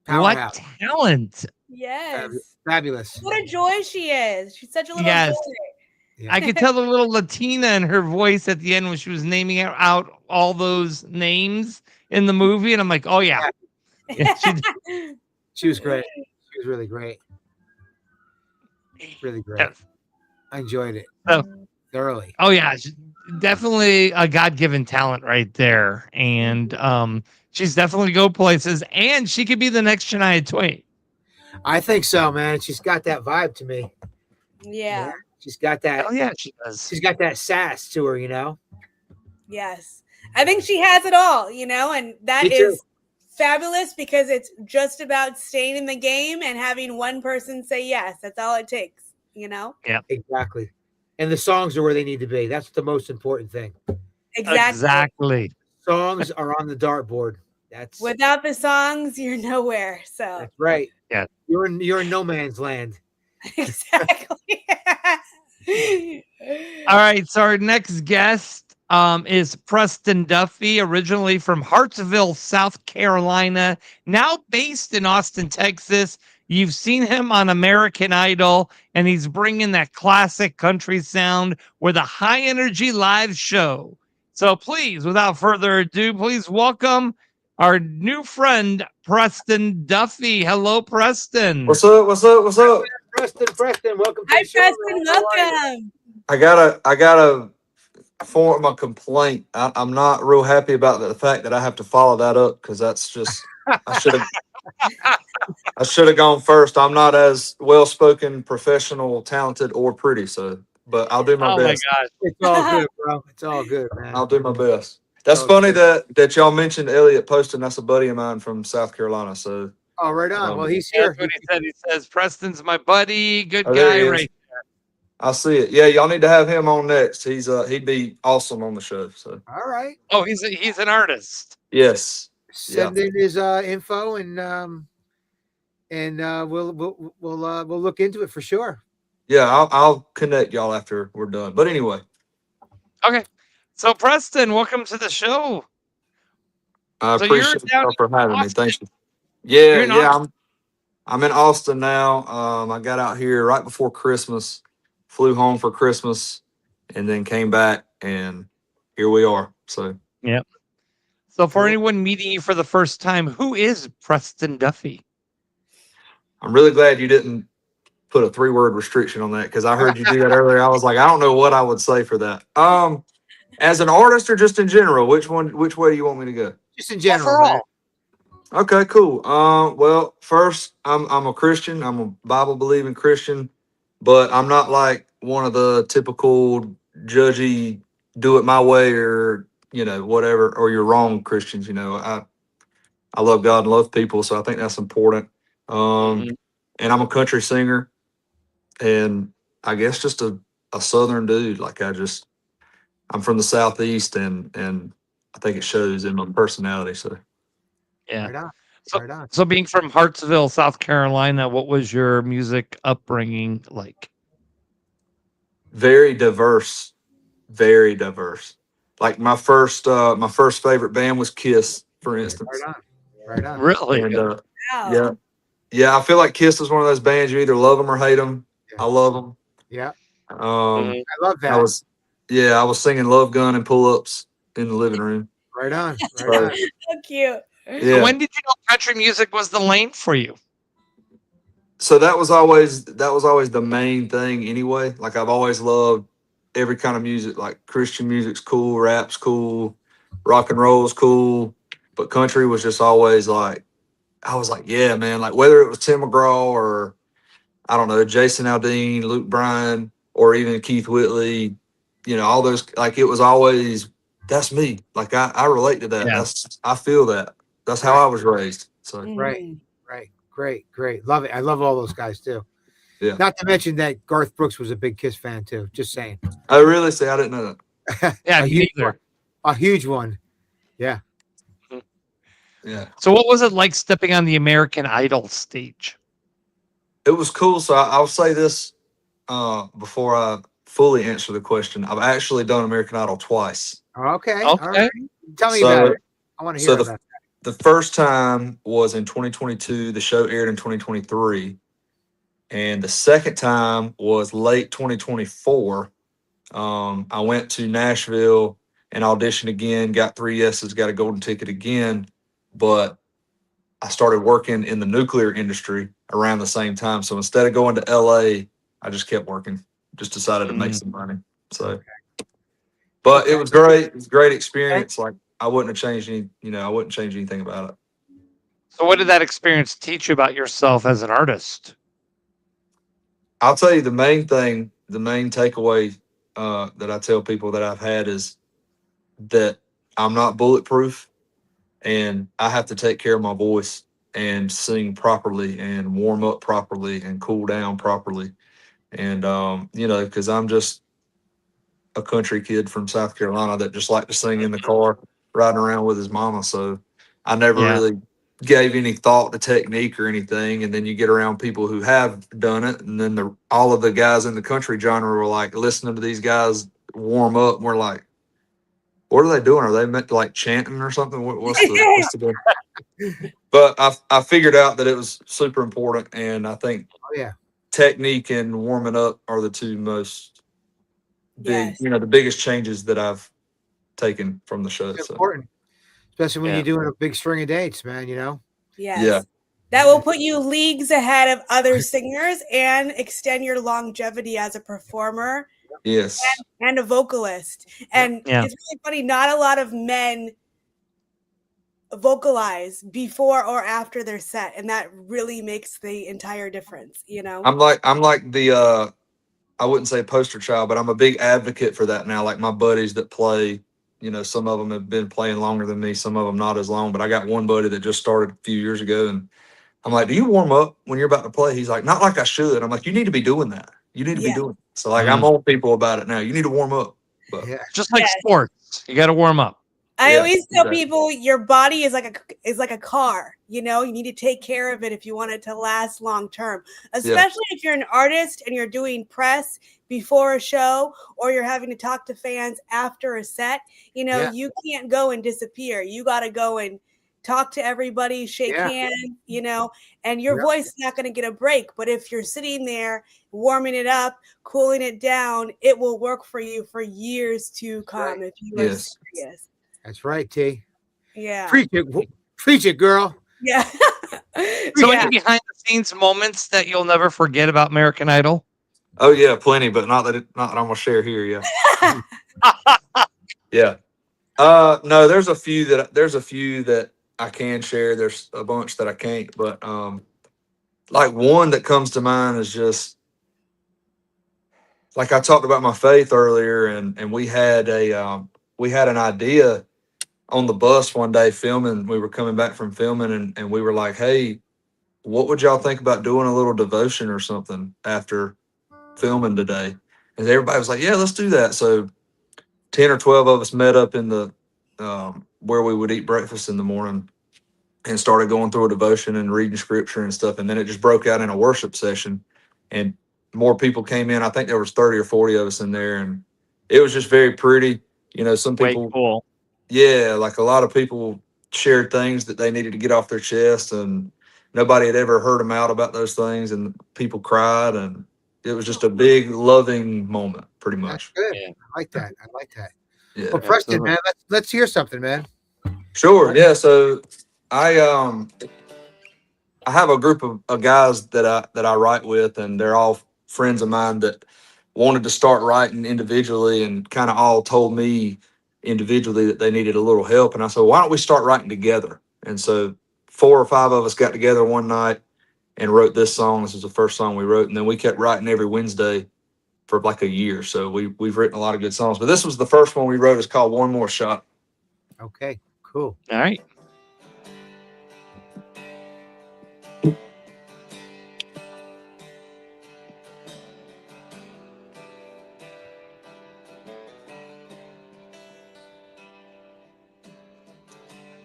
Powerhouse. What talent. Yes. Fabulous. What a joy she is. She's such a little Yes. joy. Yeah. I could tell the little Latina in her voice at the end when she was naming out all those names in the movie. And I'm like, oh, yeah. Yeah, She was great. She was really great. Really great. Yes. I enjoyed it So, thoroughly. oh yeah, definitely a God-given talent right there, and she's definitely go places, and she could be the next Shania Twain. I think so, man. She's got that vibe to me. Yeah. She's got that. Oh yeah, she does. She's got that sass to her, you know. Yes. I think she has it all, you know, and that is fabulous because it's just about staying in the game and having one person say yes. That's all it takes, you know? Yeah. Exactly. And the songs are where they need to be. That's the most important thing. Exactly. Songs are on the dartboard. That's without the songs, you're nowhere. So that's right. Yeah. You're in no man's land. Exactly. All right. So our next guest is Preston Duffee, originally from Hartsville, South Carolina, now based in Austin, Texas. You've seen him on American Idol, and he's bringing that classic country sound with a high energy live show. So please, without further ado, please welcome our new friend, Preston Duffee. Hello, Preston. What's up? What's up? What's up? Preston, welcome to Hi, the show. Preston. Welcome. I gotta form a complaint. I'm not real happy about the fact that I have to follow that up because that's just I should have gone first. I'm not as well spoken, professional, talented, or pretty. So, but I'll do my best. My gosh. It's all good, bro. It's all good, man. I'll do my best. That's funny that y'all mentioned Elliot Poston. That's a buddy of mine from South Carolina. So, oh, right on. Well, he's here. That's what he said. He says, Preston's my buddy. Good there guy, he is. right? I see it. Yeah, y'all need to have him on next. He'd be awesome on the show. So, All right. Oh, he's an artist. yes. Send in his info and we'll look into it for sure. Yeah, I'll connect y'all after we're done. But anyway. Okay. So Preston, welcome to the show. I So you're appreciate down y'all for having me. Austin. Thank you. Yeah, You're in yeah. I'm in Austin now. I got out here right before Christmas, flew home for Christmas, and then came back, and here we are. So Yep. So for anyone meeting you for the first time, who is Preston Duffee? I'm really glad you didn't put a 3-word restriction on that because I heard you do that earlier. I was like, I don't know what I would say for that. As an artist or just in general, which way do you want me to go? Just in general. Overall. Okay, cool. Well, first, I'm a Christian. I'm a Bible believing Christian, but I'm not like one of the typical judgy, do it my way or whatever, or you're wrong Christians. I love God and love people, so I think that's important. And I'm a country singer, and I guess just a Southern dude. Like I'm from the Southeast, and I think it shows in my personality. So. Yeah. Right on. So, Right on. so being from Hartsville, South Carolina, what was your music upbringing like? Very diverse, very diverse. Like my first favorite band was Kiss, for instance. Right on. Right on. Really? And Wow. yeah, I feel like Kiss is one of those bands you either love them or hate them. Yeah. I love them. Yeah. Mhm. I love that. I was singing Love Gun and Pull Ups in the living room. Right on. So, Right on. So cute. So yeah. when did you know country music was the lane for you? So that was always the main thing anyway. Like I've always loved every kind of music. Like Christian music's cool, rap's cool, rock and roll's cool, but country was just always like, I was like, yeah, man. Like whether it was Tim McGraw or I don't know, Jason Aldean, Luke Bryan, or even Keith Whitley, all those. Like it was always that's me. Like I relate to that. Yeah. I feel that. That's how I was raised. So Right. Mhm. Right. Great. Love it. I love all those guys too. Yeah. Not to mention that Garth Brooks was a big Kiss fan too. Just saying. I really say I didn't know that. Yeah, a me huge neither. one. A huge one. Yeah. Yeah. So what was it like stepping on the American Idol stage? It was cool. So I'll say this before I fully answer the question. I've actually done American Idol twice. Okay. Okay. All right. Tell me So- about it. I want to hear about The first time was in 2022. The show aired in 2023. And the second time was late 2024. I went to Nashville and auditioned again, got 3 yeses, got a golden ticket again. But I started working in the nuclear industry around the same time. So instead of going to LA, I just kept working. Just decided to make some money. So, but it was great. It was a great experience. Like I wouldn't have changed I wouldn't change anything about it. So what did that experience teach you about yourself as an artist? I'll tell you the main takeaway that I tell people that I've had is that I'm not bulletproof, and I have to take care of my voice and sing properly and warm up properly and cool down properly. And, because I'm just a country kid from South Carolina that just liked to sing in the car riding around with his mama. So I never really gave any thought to technique or anything. And then you get around people who have done it. And then all of the guys in the country genre were like listening to these guys warm up. And we're like, what are they doing? Are they meant to like chanting or something? What's the But I figured out that it was super important. And I think technique and warming up are the two most big, the biggest changes that I've taken from the show. It's important, especially when you're doing a big string of dates, man. Yes. Yeah. That will put you leagues ahead of other singers and extend your longevity as a performer. Yes. And a vocalist. And it's really funny. Not a lot of men vocalize before or after their set, and that really makes the entire difference. I'm like the I wouldn't say poster child, but I'm a big advocate for that now. Like my buddies that play, some of them have been playing longer than me, some of them not as long. But I got one buddy that just started a few years ago, and I'm like, "Do you warm up when you're about to play?" He's like, "Not like I should." I'm like, "You need to be doing that. You need to be doing it." So like, I'm on people about it now. You need to warm up. But just like sports, you got to warm up. I always tell people your body is like a car. You need to take care of it if you want it to last long term, especially if you're an artist and you're doing press before a show or you're having to talk to fans after a set. You can't go and disappear. You got to go and talk to everybody, shake hands, and your voice is not going to get a break. But if you're sitting there warming it up, cooling it down, it will work for you for years to come if you are serious. That's right, T. Yeah. Preach it, girl. Yeah. So any behind the scenes moments that you'll never forget about American Idol? Oh yeah, plenty, but not that I'm gonna share here. Yeah. Yeah. No, there's a few that I can share. There's a bunch that I can't, but like one that comes to mind is just like I talked about my faith earlier, and we had an idea on the bus one day filming. We were coming back from filming, and we were like, "Hey, what would y'all think about doing a little devotion or something after filming today?" And everybody was like, "Yeah, let's do that." So 10 or 12 of us met up in the where we would eat breakfast in the morning and started going through a devotion and reading scripture and stuff. And then it just broke out in a worship session, and more people came in. I think there was 30 or 40 of us in there, and it was just very pretty. Some people, cool. Yeah, like a lot of people shared things that they needed to get off their chest, and nobody had ever heard them out about those things, and people cried, and it was just a big loving moment, pretty much. That's good. I like that. Yeah. Well, Preston, man, let's hear something, man. Sure. Yeah. So I have a group of guys that I write with, and they're all friends of mine that wanted to start writing individually, and kind of all told me individually that they needed a little help. And I said, why don't we start writing together? And so 4 or 5 of us got together one night and wrote this song. This was the first song we wrote. And then we kept writing every Wednesday for like a year. So we've written a lot of good songs, but this was the first one we wrote. It's called One More Shot. Okay, cool. All right.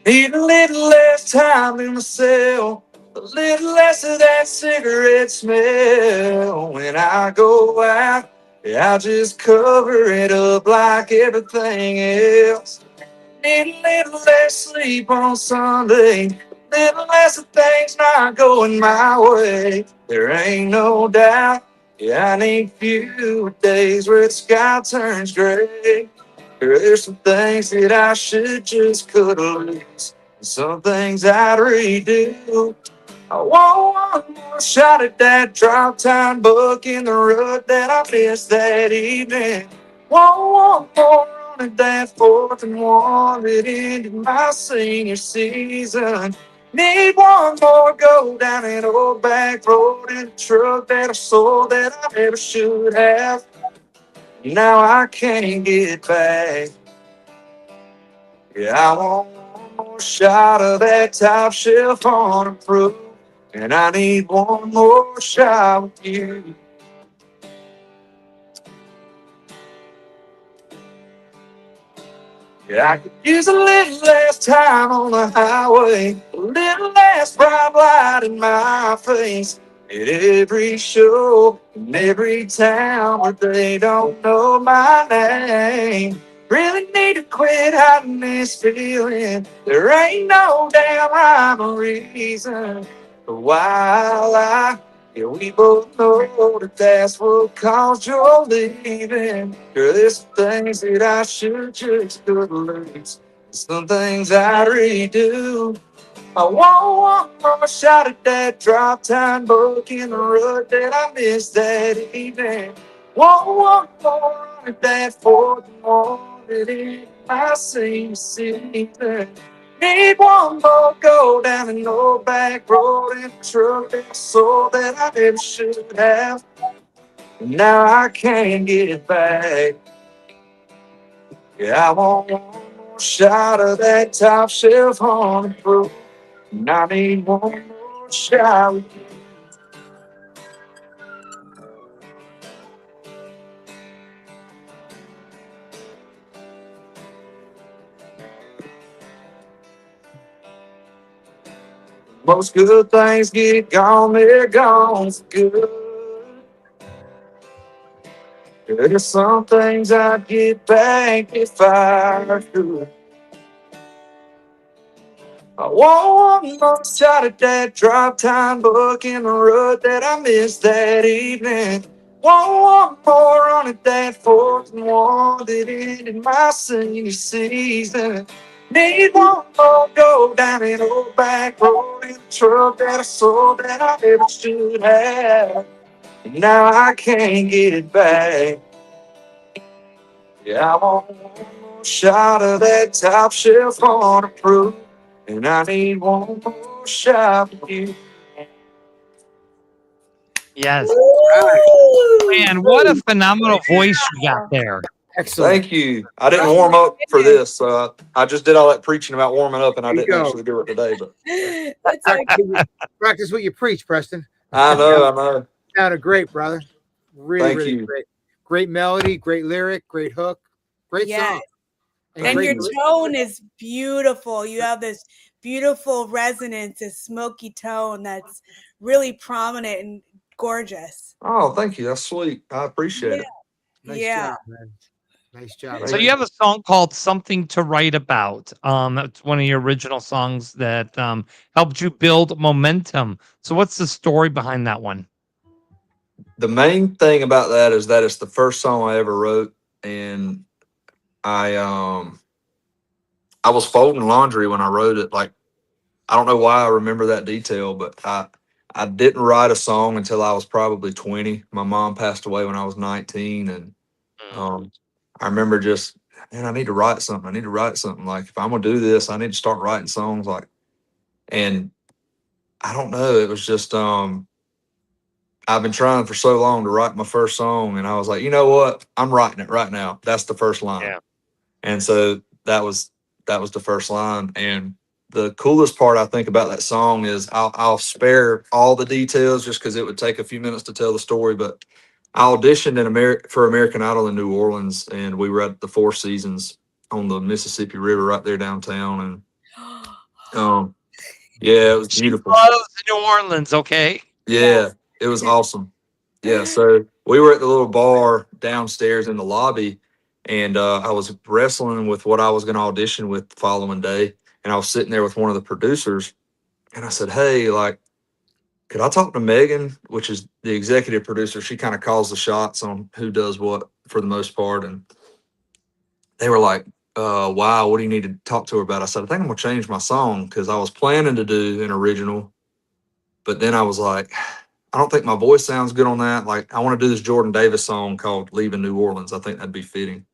Need a little less time in my cell, a little less of that cigarette smell. When I go out, I'll just cover it up like everything else. Need a little less sleep on Sunday, a little less of things not going my way. There ain't no doubt, I need few days where the sky turns gray. There's some things that I should just cut loose. Some things I'd redo. I want one more shot at that drop time book in the road that I missed that evening. Want one more run at that 4th and 1 that ended my senior season. Need one more go down that old back road in a truck that I sold that I never should have. Now I can't get back. Yeah, I want one more shot of that top shelf on a proof. And I need one more shot with you. Yeah, I could use a little less time on the highway, a little less bright light in my face. At every show, in every town where they don't know my name. Really need to quit hiding this feeling. There ain't no damn rhyme or reason why yeah, we both know that that's what caused your leaving. Girl, there's some things that I should just lose. Some things I'd redo. I want one more shot at that drop time book in the road that I missed that evening. Want one more run at that 4th and 1 that in my senior season. Need one more go down an old back road in a truck that I sold that I never should have. Now I can't get it back. Yeah, I want one more shot of that top shelf on the proof. And I need one more shot with you. Most good things get gone, they're gone for good. There's some things I'd get back if I could. I want one more shot at that drop time book in the road that I missed that evening. Want one more run at that 4th and 1 that ended my senior season. Need one more go down an old back road in a truck that I sold that I never should have. Now I can't get it back. Yeah, I want one more shot of that top shelf on a proof. And I need one more shot with you. Yes. Man, what a phenomenal voice you got there. Excellent. Thank you. I didn't warm up for this. So I just did all that preaching about warming up, and I didn't actually do it today. But Practice what you preach, Preston. I know. Sounded great, brother. Thank Really you. great. Great melody, great lyric, great hook, great song. And your tone is beautiful. You have this beautiful resonance, this smoky tone that's really prominent and gorgeous. Oh, thank you. That's sweet. I appreciate it. Nice job, man. Nice job. So you have a song called "Something to Write About." That's one of your original songs that helped you build momentum. So what's the story behind that one? The main thing about that is that it's the first song I ever wrote, and I was folding laundry when I wrote it. Like, I don't know why I remember that detail, but I didn't write a song until I was probably 20. My mom passed away when I was 19, and I remember just, man, I need to write something. I need to write something. Like, if I'm gonna do this, I need to start writing songs. Like, and I don't know. It was just I've been trying for so long to write my first song, and I was like, you know what? I'm writing it right now. That's the first line. Yeah. And so that was the first line. And the coolest part I think about that song is I'll spare all the details just because it would take a few minutes to tell the story. But I auditioned for American Idol in New Orleans, and we were at the Four Seasons on the Mississippi River right there downtown. And yeah, it was beautiful. She loves New Orleans, okay? Yeah, it was awesome. Yeah, so we were at the little bar downstairs in the lobby, and I was wrestling with what I was going to audition with the following day. And I was sitting there with one of the producers, and I said, hey, like, could I talk to Megan, which is the executive producer? She kind of calls the shots on who does what for the most part. And they were like, wow, what do you need to talk to her about? I said, I think I'm gonna change my song because I was planning to do an original, but then I was like, I don't think my voice sounds good on that. Like, I want to do this Jordan Davis song called Leaving New Orleans. I think that'd be fitting.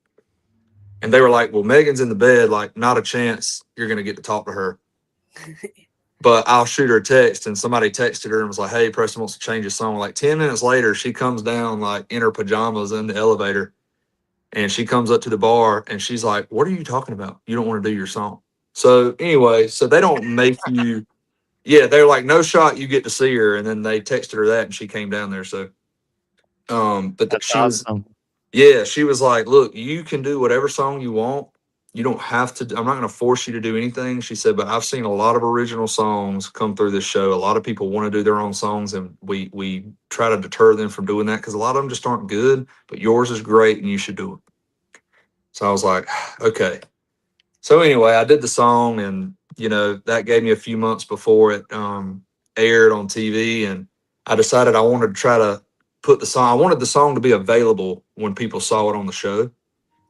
And they were like, well, Megan's in the bed, like, not a chance you're gonna get to talk to her. But I'll shoot her a text, and somebody texted her and was like, hey, Preston wants to change his song. Like 10 minutes later, she comes down like in her pajamas in the elevator, and she comes up to the bar and she's like, what are you talking about? You don't want to do your song. So anyway, so they don't make you, yeah, they're like, no shot you get to see her. And then they texted her that and she came down there. So, but That's she was, awesome. yeah, she was like, look, you can do whatever song you want. You don't have to, I'm not going to force you to do anything. She said, but I've seen a lot of original songs come through this show. A lot of people want to do their own songs, and we try to deter them from doing that because a lot of them just aren't good, but yours is great and you should do it. So I was like, okay. So anyway, I did the song, and that gave me a few months before it aired on TV, and I decided I wanted to try to put the song. I wanted the song to be available when people saw it on the show.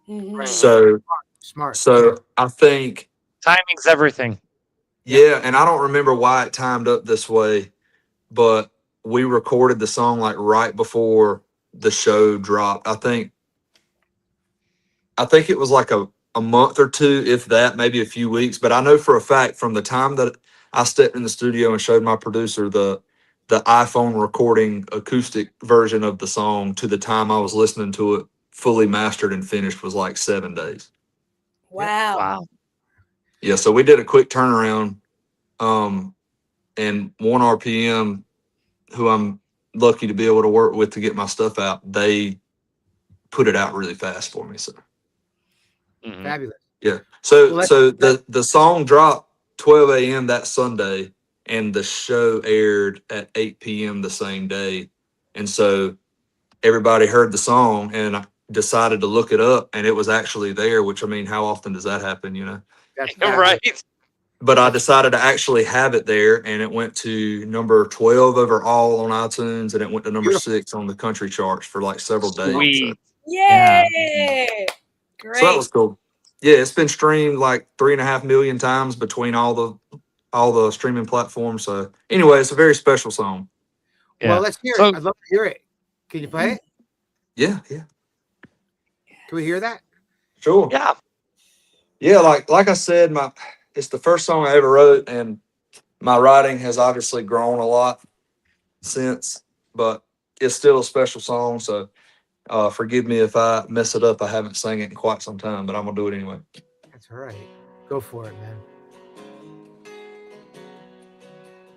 Mhm. So Smart. So I think, Timing's everything. yeah, and I don't remember why it timed up this way, but we recorded the song like right before the show dropped. I think it was like a month or two, if that, maybe a few weeks. But I know for a fact from the time that I stepped in the studio and showed my producer the iPhone recording acoustic version of the song to the time I was listening to it fully mastered and finished was like 7 days. Wow. Wow. Yeah, so we did a quick turnaround. And 1RPM, who I'm lucky to be able to work with to get my stuff out, they put it out really fast for me. So Mhm. Fabulous. yeah. So Well, so the song dropped 12 a.m. that Sunday, and the show aired at 8 p.m. the same day. And so everybody heard the song, and I decided to look it up, and it was actually there, which, I mean, how often does that happen, That's Right. But I decided to actually have it there, and it went to number 12 overall on iTunes, and it went to number Beautiful. 6 on the country charts for like several days. So, Sweet. Yay! Great. so that was cool. Yeah, it's been streamed like 3.5 million times between all the streaming platforms. So anyway, it's a very special song. Yeah. Well, let's hear So- it. I'd love to hear it. Can you play it? Yeah. Can we hear that? Sure. Yeah. Yeah, like I said, it's the first song I ever wrote, and my writing has obviously grown a lot since, but it's still a special song. So forgive me if I mess it up. I haven't sang it in quite some time, but I'm gonna do it anyway. That's all right. Go for it, man.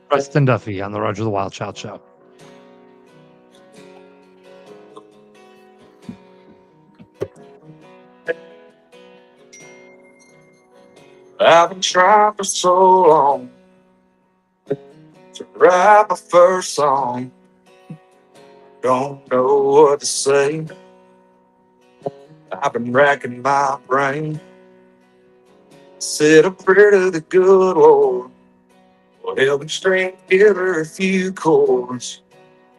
Preston Duffee on the Roger the Wild Child Show. I've been trying for so long to write my first song. Don't know what to say. I've been racking my brain. Said a prayer to the good Lord. Well, help me string together a few chords.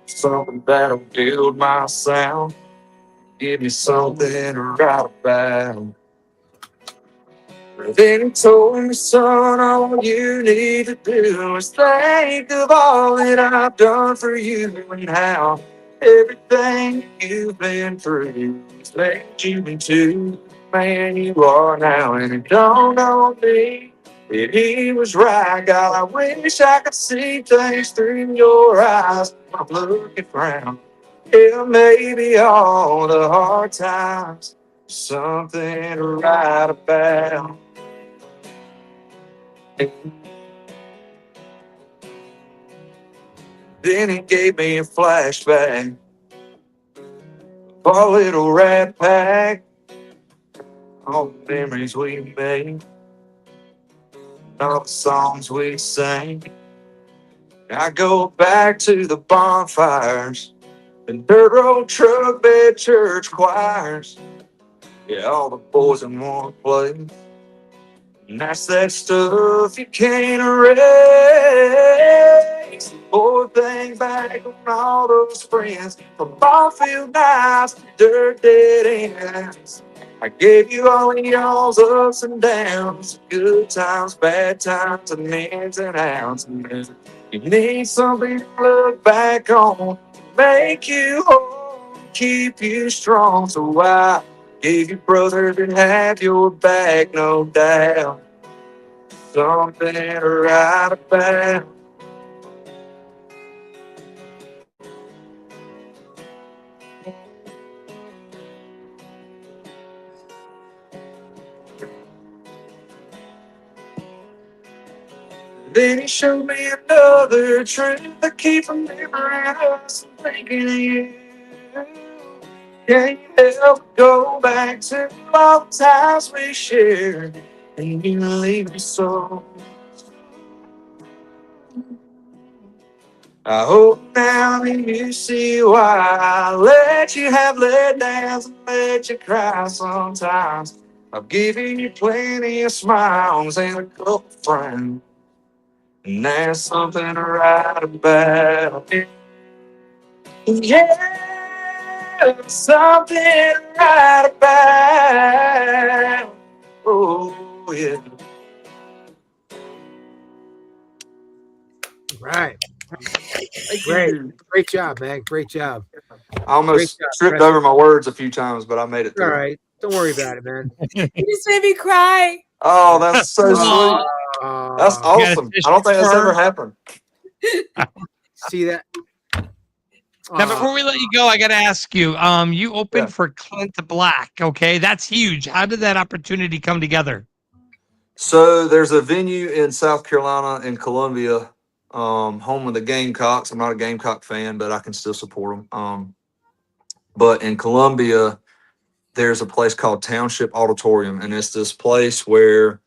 Something that'll build my sound. Give me something to write about. Then he told me, son, all you need to do is think of all that I've done for you and how everything you've been through has made you into the man you are now. And it dawned on me that he was right. God, I wish I could see things through your eyes. I'm looking around. Yeah, maybe all the hard times, something to write about. Then he gave me a flashback of our little rat pack, all the memories we made, all the songs we sang. I go back to the bonfires and dirt road truck bed church choirs. Yeah, all the boys in one place. And that's that stuff you can't erase. Boy, think back on all those friends from ball field nights to dirt dead ends. I gave you all of y'all's ups and downs, good times, bad times, and ins and outs. And if you need something to look back on, make you whole, keep you strong. So I gave you brother to have your back, no doubt. Something to write about. Then he showed me another truth that keeps remembering us and thinking of you. Can't help but go back to all the times we shared, and you leave me so. I hope now that you see why I let you have letdowns and let you cry sometimes. I've given you plenty of smiles and a couple friends. And there's something to write about. Yeah, something to write about. Oh, yeah. Right. Thank Great. you. Great job, man. Great job. I almost tripped Preston. over my words a few times, but I made it All through. right. Don't worry about it, man. You just made me cry. Oh, that's so sweet. That's Uh, awesome. I don't think that's ever happened. see that? Now, before we let you go, I got to ask you. You opened Yeah. for Clint Black. Okay, that's huge. How did that opportunity come together? So there's a venue in South Carolina in Columbia, home of the Gamecocks. I'm not a Gamecock fan, but I can still support them. But in Columbia, there's a place called Township Auditorium, and it's this place where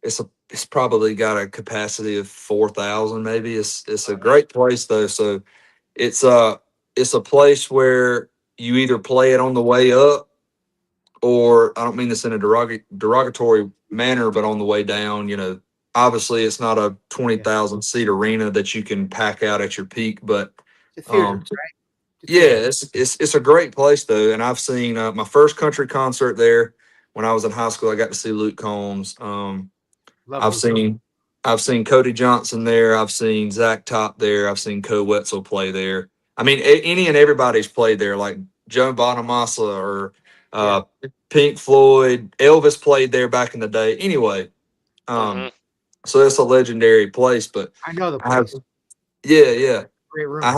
it's probably got a capacity of 4,000 maybe. It's a great place though. So it's a place where you either play it on the way up, or I don't mean this in a derogatory manner, but on the way down. You know, obviously it's not a 20,000 seat arena that you can pack out at your peak, but It's a theater, right? yeah, it's a great place though, and I've seen my first country concert there when I was in high school. I got to see Luke Combs. I've seen Cody Johnson there. I've seen Zach Top there. I've seen Co Wetzel play there. I mean, any and everybody's played there, like Joe Bonamassa or Pink Floyd. Elvis played there back in the day. Anyway, so it's a legendary place. But I know the I have, place. yeah. Great room. I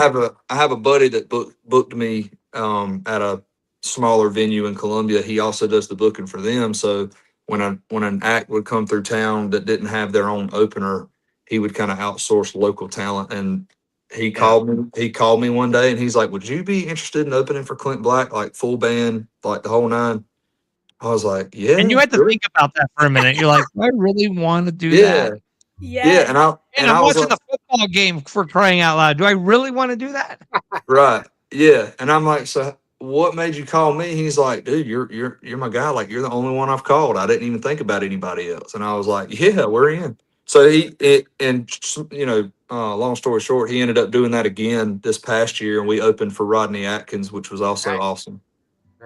have a buddy that booked me at a smaller venue in Columbia. He also does the booking for them. So when an act would come through town that didn't have their own opener, he would kind of outsource local talent. And he called me. He called me one day and he's like, "Would you be interested in opening for Clint Black, like full band, like the whole nine?" I was like, "Yeah." And you had to really? think about that for a minute. You're like, do I really want to do Yeah. that? Yeah, and And I'm I was watching like, the football game, for crying out loud. Do I really want to do that? right. Yeah. And I'm like, "So what made you call me?" He's like, "Dude, you're my guy. Like, you're the only one I've called. I didn't even think about anybody else." And I was like, "Yeah, we're in." So long story short, he ended up doing that again this past year, and we opened for Rodney Atkins, which was also awesome.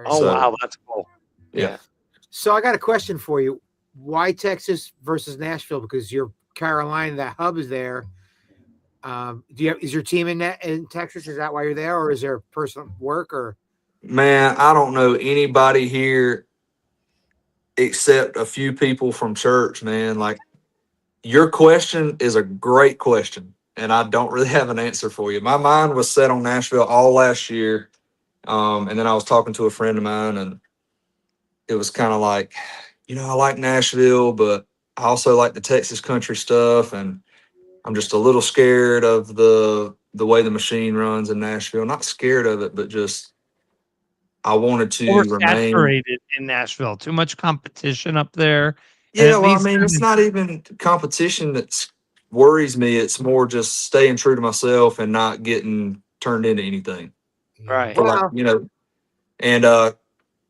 Oh, wow, that's cool. Yeah. So I got a question for you. Why Texas versus Nashville? Because you're Carolina, that hub is there. Is your team in Texas? Is that why you're there, or is there personal work? Or Man, I don't know anybody here except a few people from church, man. Like, your question is a great question, and I don't really have an answer for you. My mind was set on Nashville all last year, and then I was talking to a friend of mine, and it was kind of like, I like Nashville, but I also like the Texas country stuff, and I'm just a little scared of the way the machine runs in Nashville. Not scared of it, but just I wanted to remain. Oversaturated in Nashville. Too much competition up there. Yeah, well, I mean, it's not even competition that worries me. It's more just staying true to myself and not getting turned into anything. Right. But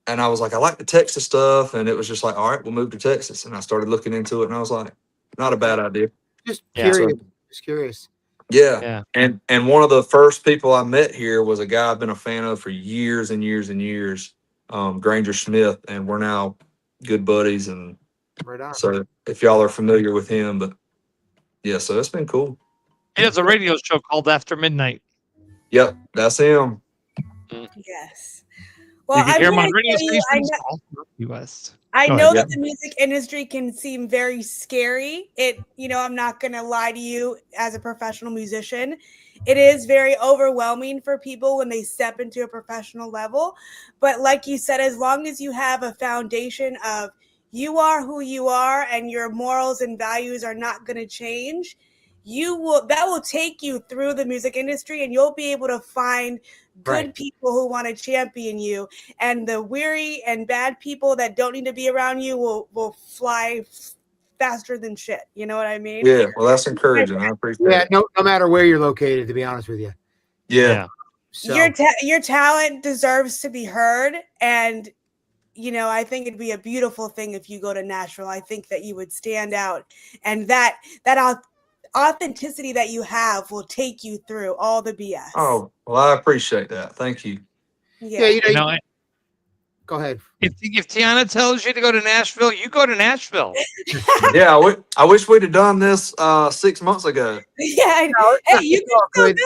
and I was like, I like the Texas stuff, and it was just like, all right, we'll move to Texas. And I started looking into it, and I was like, not a bad idea. Just curious. Just curious. Yeah. And one of the first people I met here was a guy I've been a fan of for years and years and years. Granger Smith, and we're now good buddies. And Right on. so if y'all are familiar with him, but yeah, so it's been cool. He has a radio show called After Midnight. Yep, that's him. Yes. You Well, can I'm hear him here on to radio tell you, stations all throughout the U.S. I Go know ahead. that the music industry can seem very scary. I'm not going to lie to you as a professional musician. It is very overwhelming for people when they step into a professional level. But like you said, as long as you have a foundation of you are who you are and your morals and values are not going to change, that will take you through the music industry, and you'll be able to find good people who want to champion you, and the weary and bad people that don't need to be around you will fly faster than shit. You know what I mean? Yeah, well, that's encouraging. I appreciate it. No matter where you're located, to be honest with you. Yeah. So Your talent deserves to be heard, and I think it'd be a beautiful thing if you go to Nashville. I think that you would stand out, and that authenticity that you have will take you through all the BS. Oh, well, I appreciate that. Thank you. Yeah. Go ahead. If Tiana tells you to go to Nashville, you go to Nashville. Yeah, I wish we'd have done this 6 months ago. Yeah, hey, you can still go.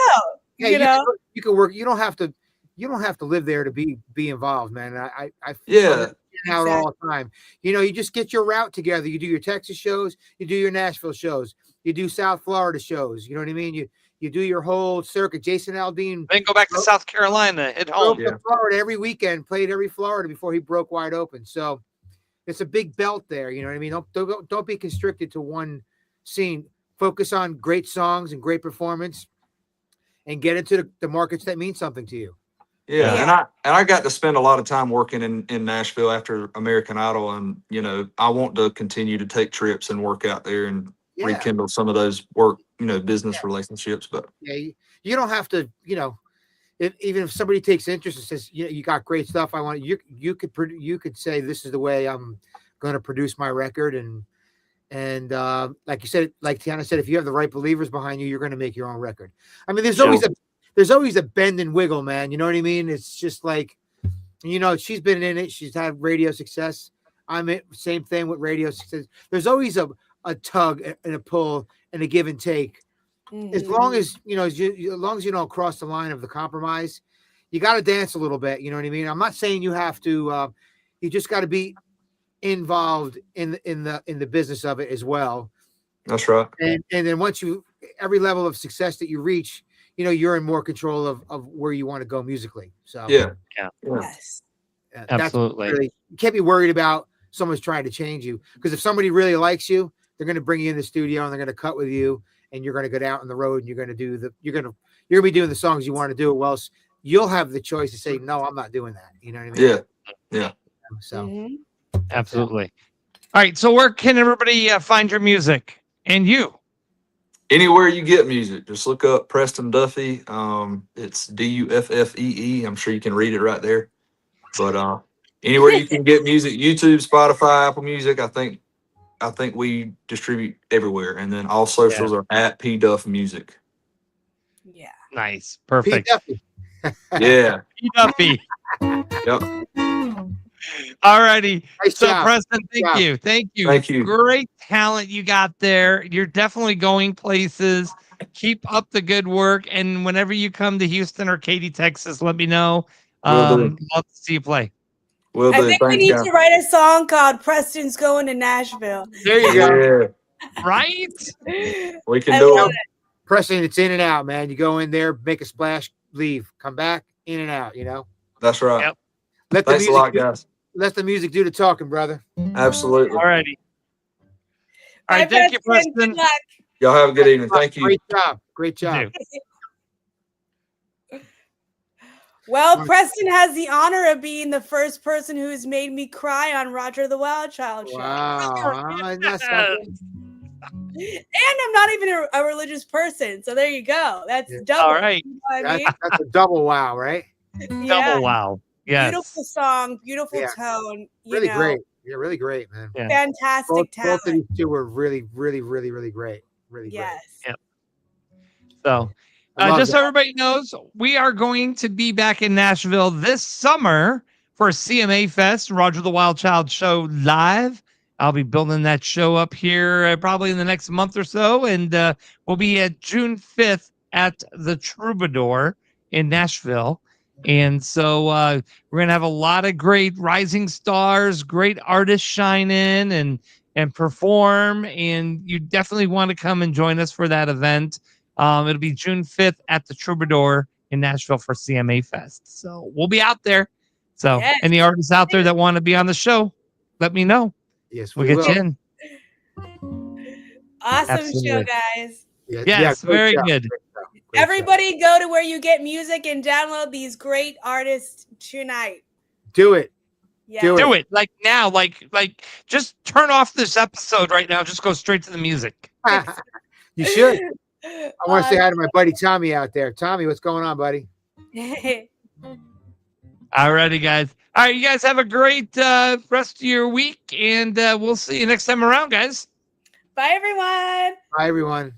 Hey, you can work. You don't have to live there to be involved, man. I Yeah. out all the time. You just get your route together. You do your Texas shows, you do your Nashville shows, you do South Florida shows. You know what I mean? You do your whole circuit. Jason Aldean Then go back to South Carolina, hit home. to Florida every weekend, played every Florida before he broke wide open. So it's a big belt there. You know what I mean? Don't be constricted to one scene. Focus on great songs and great performance, and get into the markets that mean something to you. Yeah, and I got to spend a lot of time working in Nashville after American Idol, and I want to continue to take trips and work out there and rekindle some of those business relationships. But you don't have to, even if somebody takes interest and says, you got great stuff, I want you could say, this is the way I'm going to produce my record, and like you said, like Tiana said, if you have the right believers behind you, you're going to make your own record. I mean, there's always a bend and wiggle, man. You know what I mean? It's just like, she's been in it. She's had radio success. Same thing with radio success. There's always a tug and a pull and a give and take. Mm-hmm. As long as you don't cross the line of the compromise, you got to dance a little bit. You know what I mean? I'm not saying you have to. You just got to be involved in the business of it as well. That's right. And then once every level of success that you reach, you're in more control of where you want to go musically. So Yes, absolutely. Really, you can't be worried about someone's trying to change you, because if somebody really likes you, they're going to bring you in the studio and they're going to cut with you, and you're going to go out on the road and you're going to be doing the songs you want to do. Well, you'll have the choice to say, no, I'm not doing that. You know what I mean? Yeah. So absolutely. All right. So where can everybody find your music and you? Anywhere you get music, just look up Preston Duffee. It's Duffee. I'm sure you can read it right there. But anywhere you can get music, YouTube, Spotify, Apple Music, I think we distribute everywhere. And then all socials are at P Duff Music. Yeah. Nice. Perfect. P. Duffee. Yeah. P Duffee. Yep. All righty. Nice So job. Preston, thank you. Thank you. Great talent you got there. You're definitely going places. Keep up the good work. And whenever you come to Houston or Katy, Texas, let me know. Love to see you play. Will do. I think we need to write a song called Preston's Going to Nashville. There you go. Right? We can do it. Preston, it's in and out, man. You go in there, make a splash, leave, come back, in and out, That's right. Yep. Thanks a lot, guys. Let the music do the talking, brother. Absolutely. All righty. All right. Thank you, Preston. Y'all have a good evening. Thank you. Great job. Great job. Well, Preston has the honor of being the first person who has made me cry on Roger the Wild Child show. Wow. That's And I'm not even a religious person, so there you go. That's double. All right. You know what I mean? that's a double wow, right? Double wow. Yes. Beautiful song, beautiful tone. Really great. Yeah, really great, man. Yeah. Fantastic talent. Both of these two were really, really, really, really great. Really yes. great. Yep. So, just so everybody knows, we are going to be back in Nashville this summer for CMA Fest, Roger the Wild Child Show live. I'll be building that show up here probably in the next month or so. And we'll be at June 5th at the Troubadour in Nashville. And so we're going to have a lot of great rising stars, great artists shine in and perform. And you definitely want to come and join us for that event. It'll be June 5th at the Troubadour in Nashville for CMA Fest. So we'll be out there. So any artists out there that want to be on the show, let me know. Yes, we'll get you in. Awesome Absolutely. show, guys. Yes, very good. Everybody go to where you get music and download these great artists tonight. Do it. Yeah. Do it. Like now, like just turn off this episode right now. Just go straight to the music. You should. I want to say hi to my buddy Tommy out there. Tommy, what's going on, buddy? Alrighty, guys. All right, you guys have a great rest of your week, and we'll see you next time around, guys. Bye, everyone. Bye, everyone.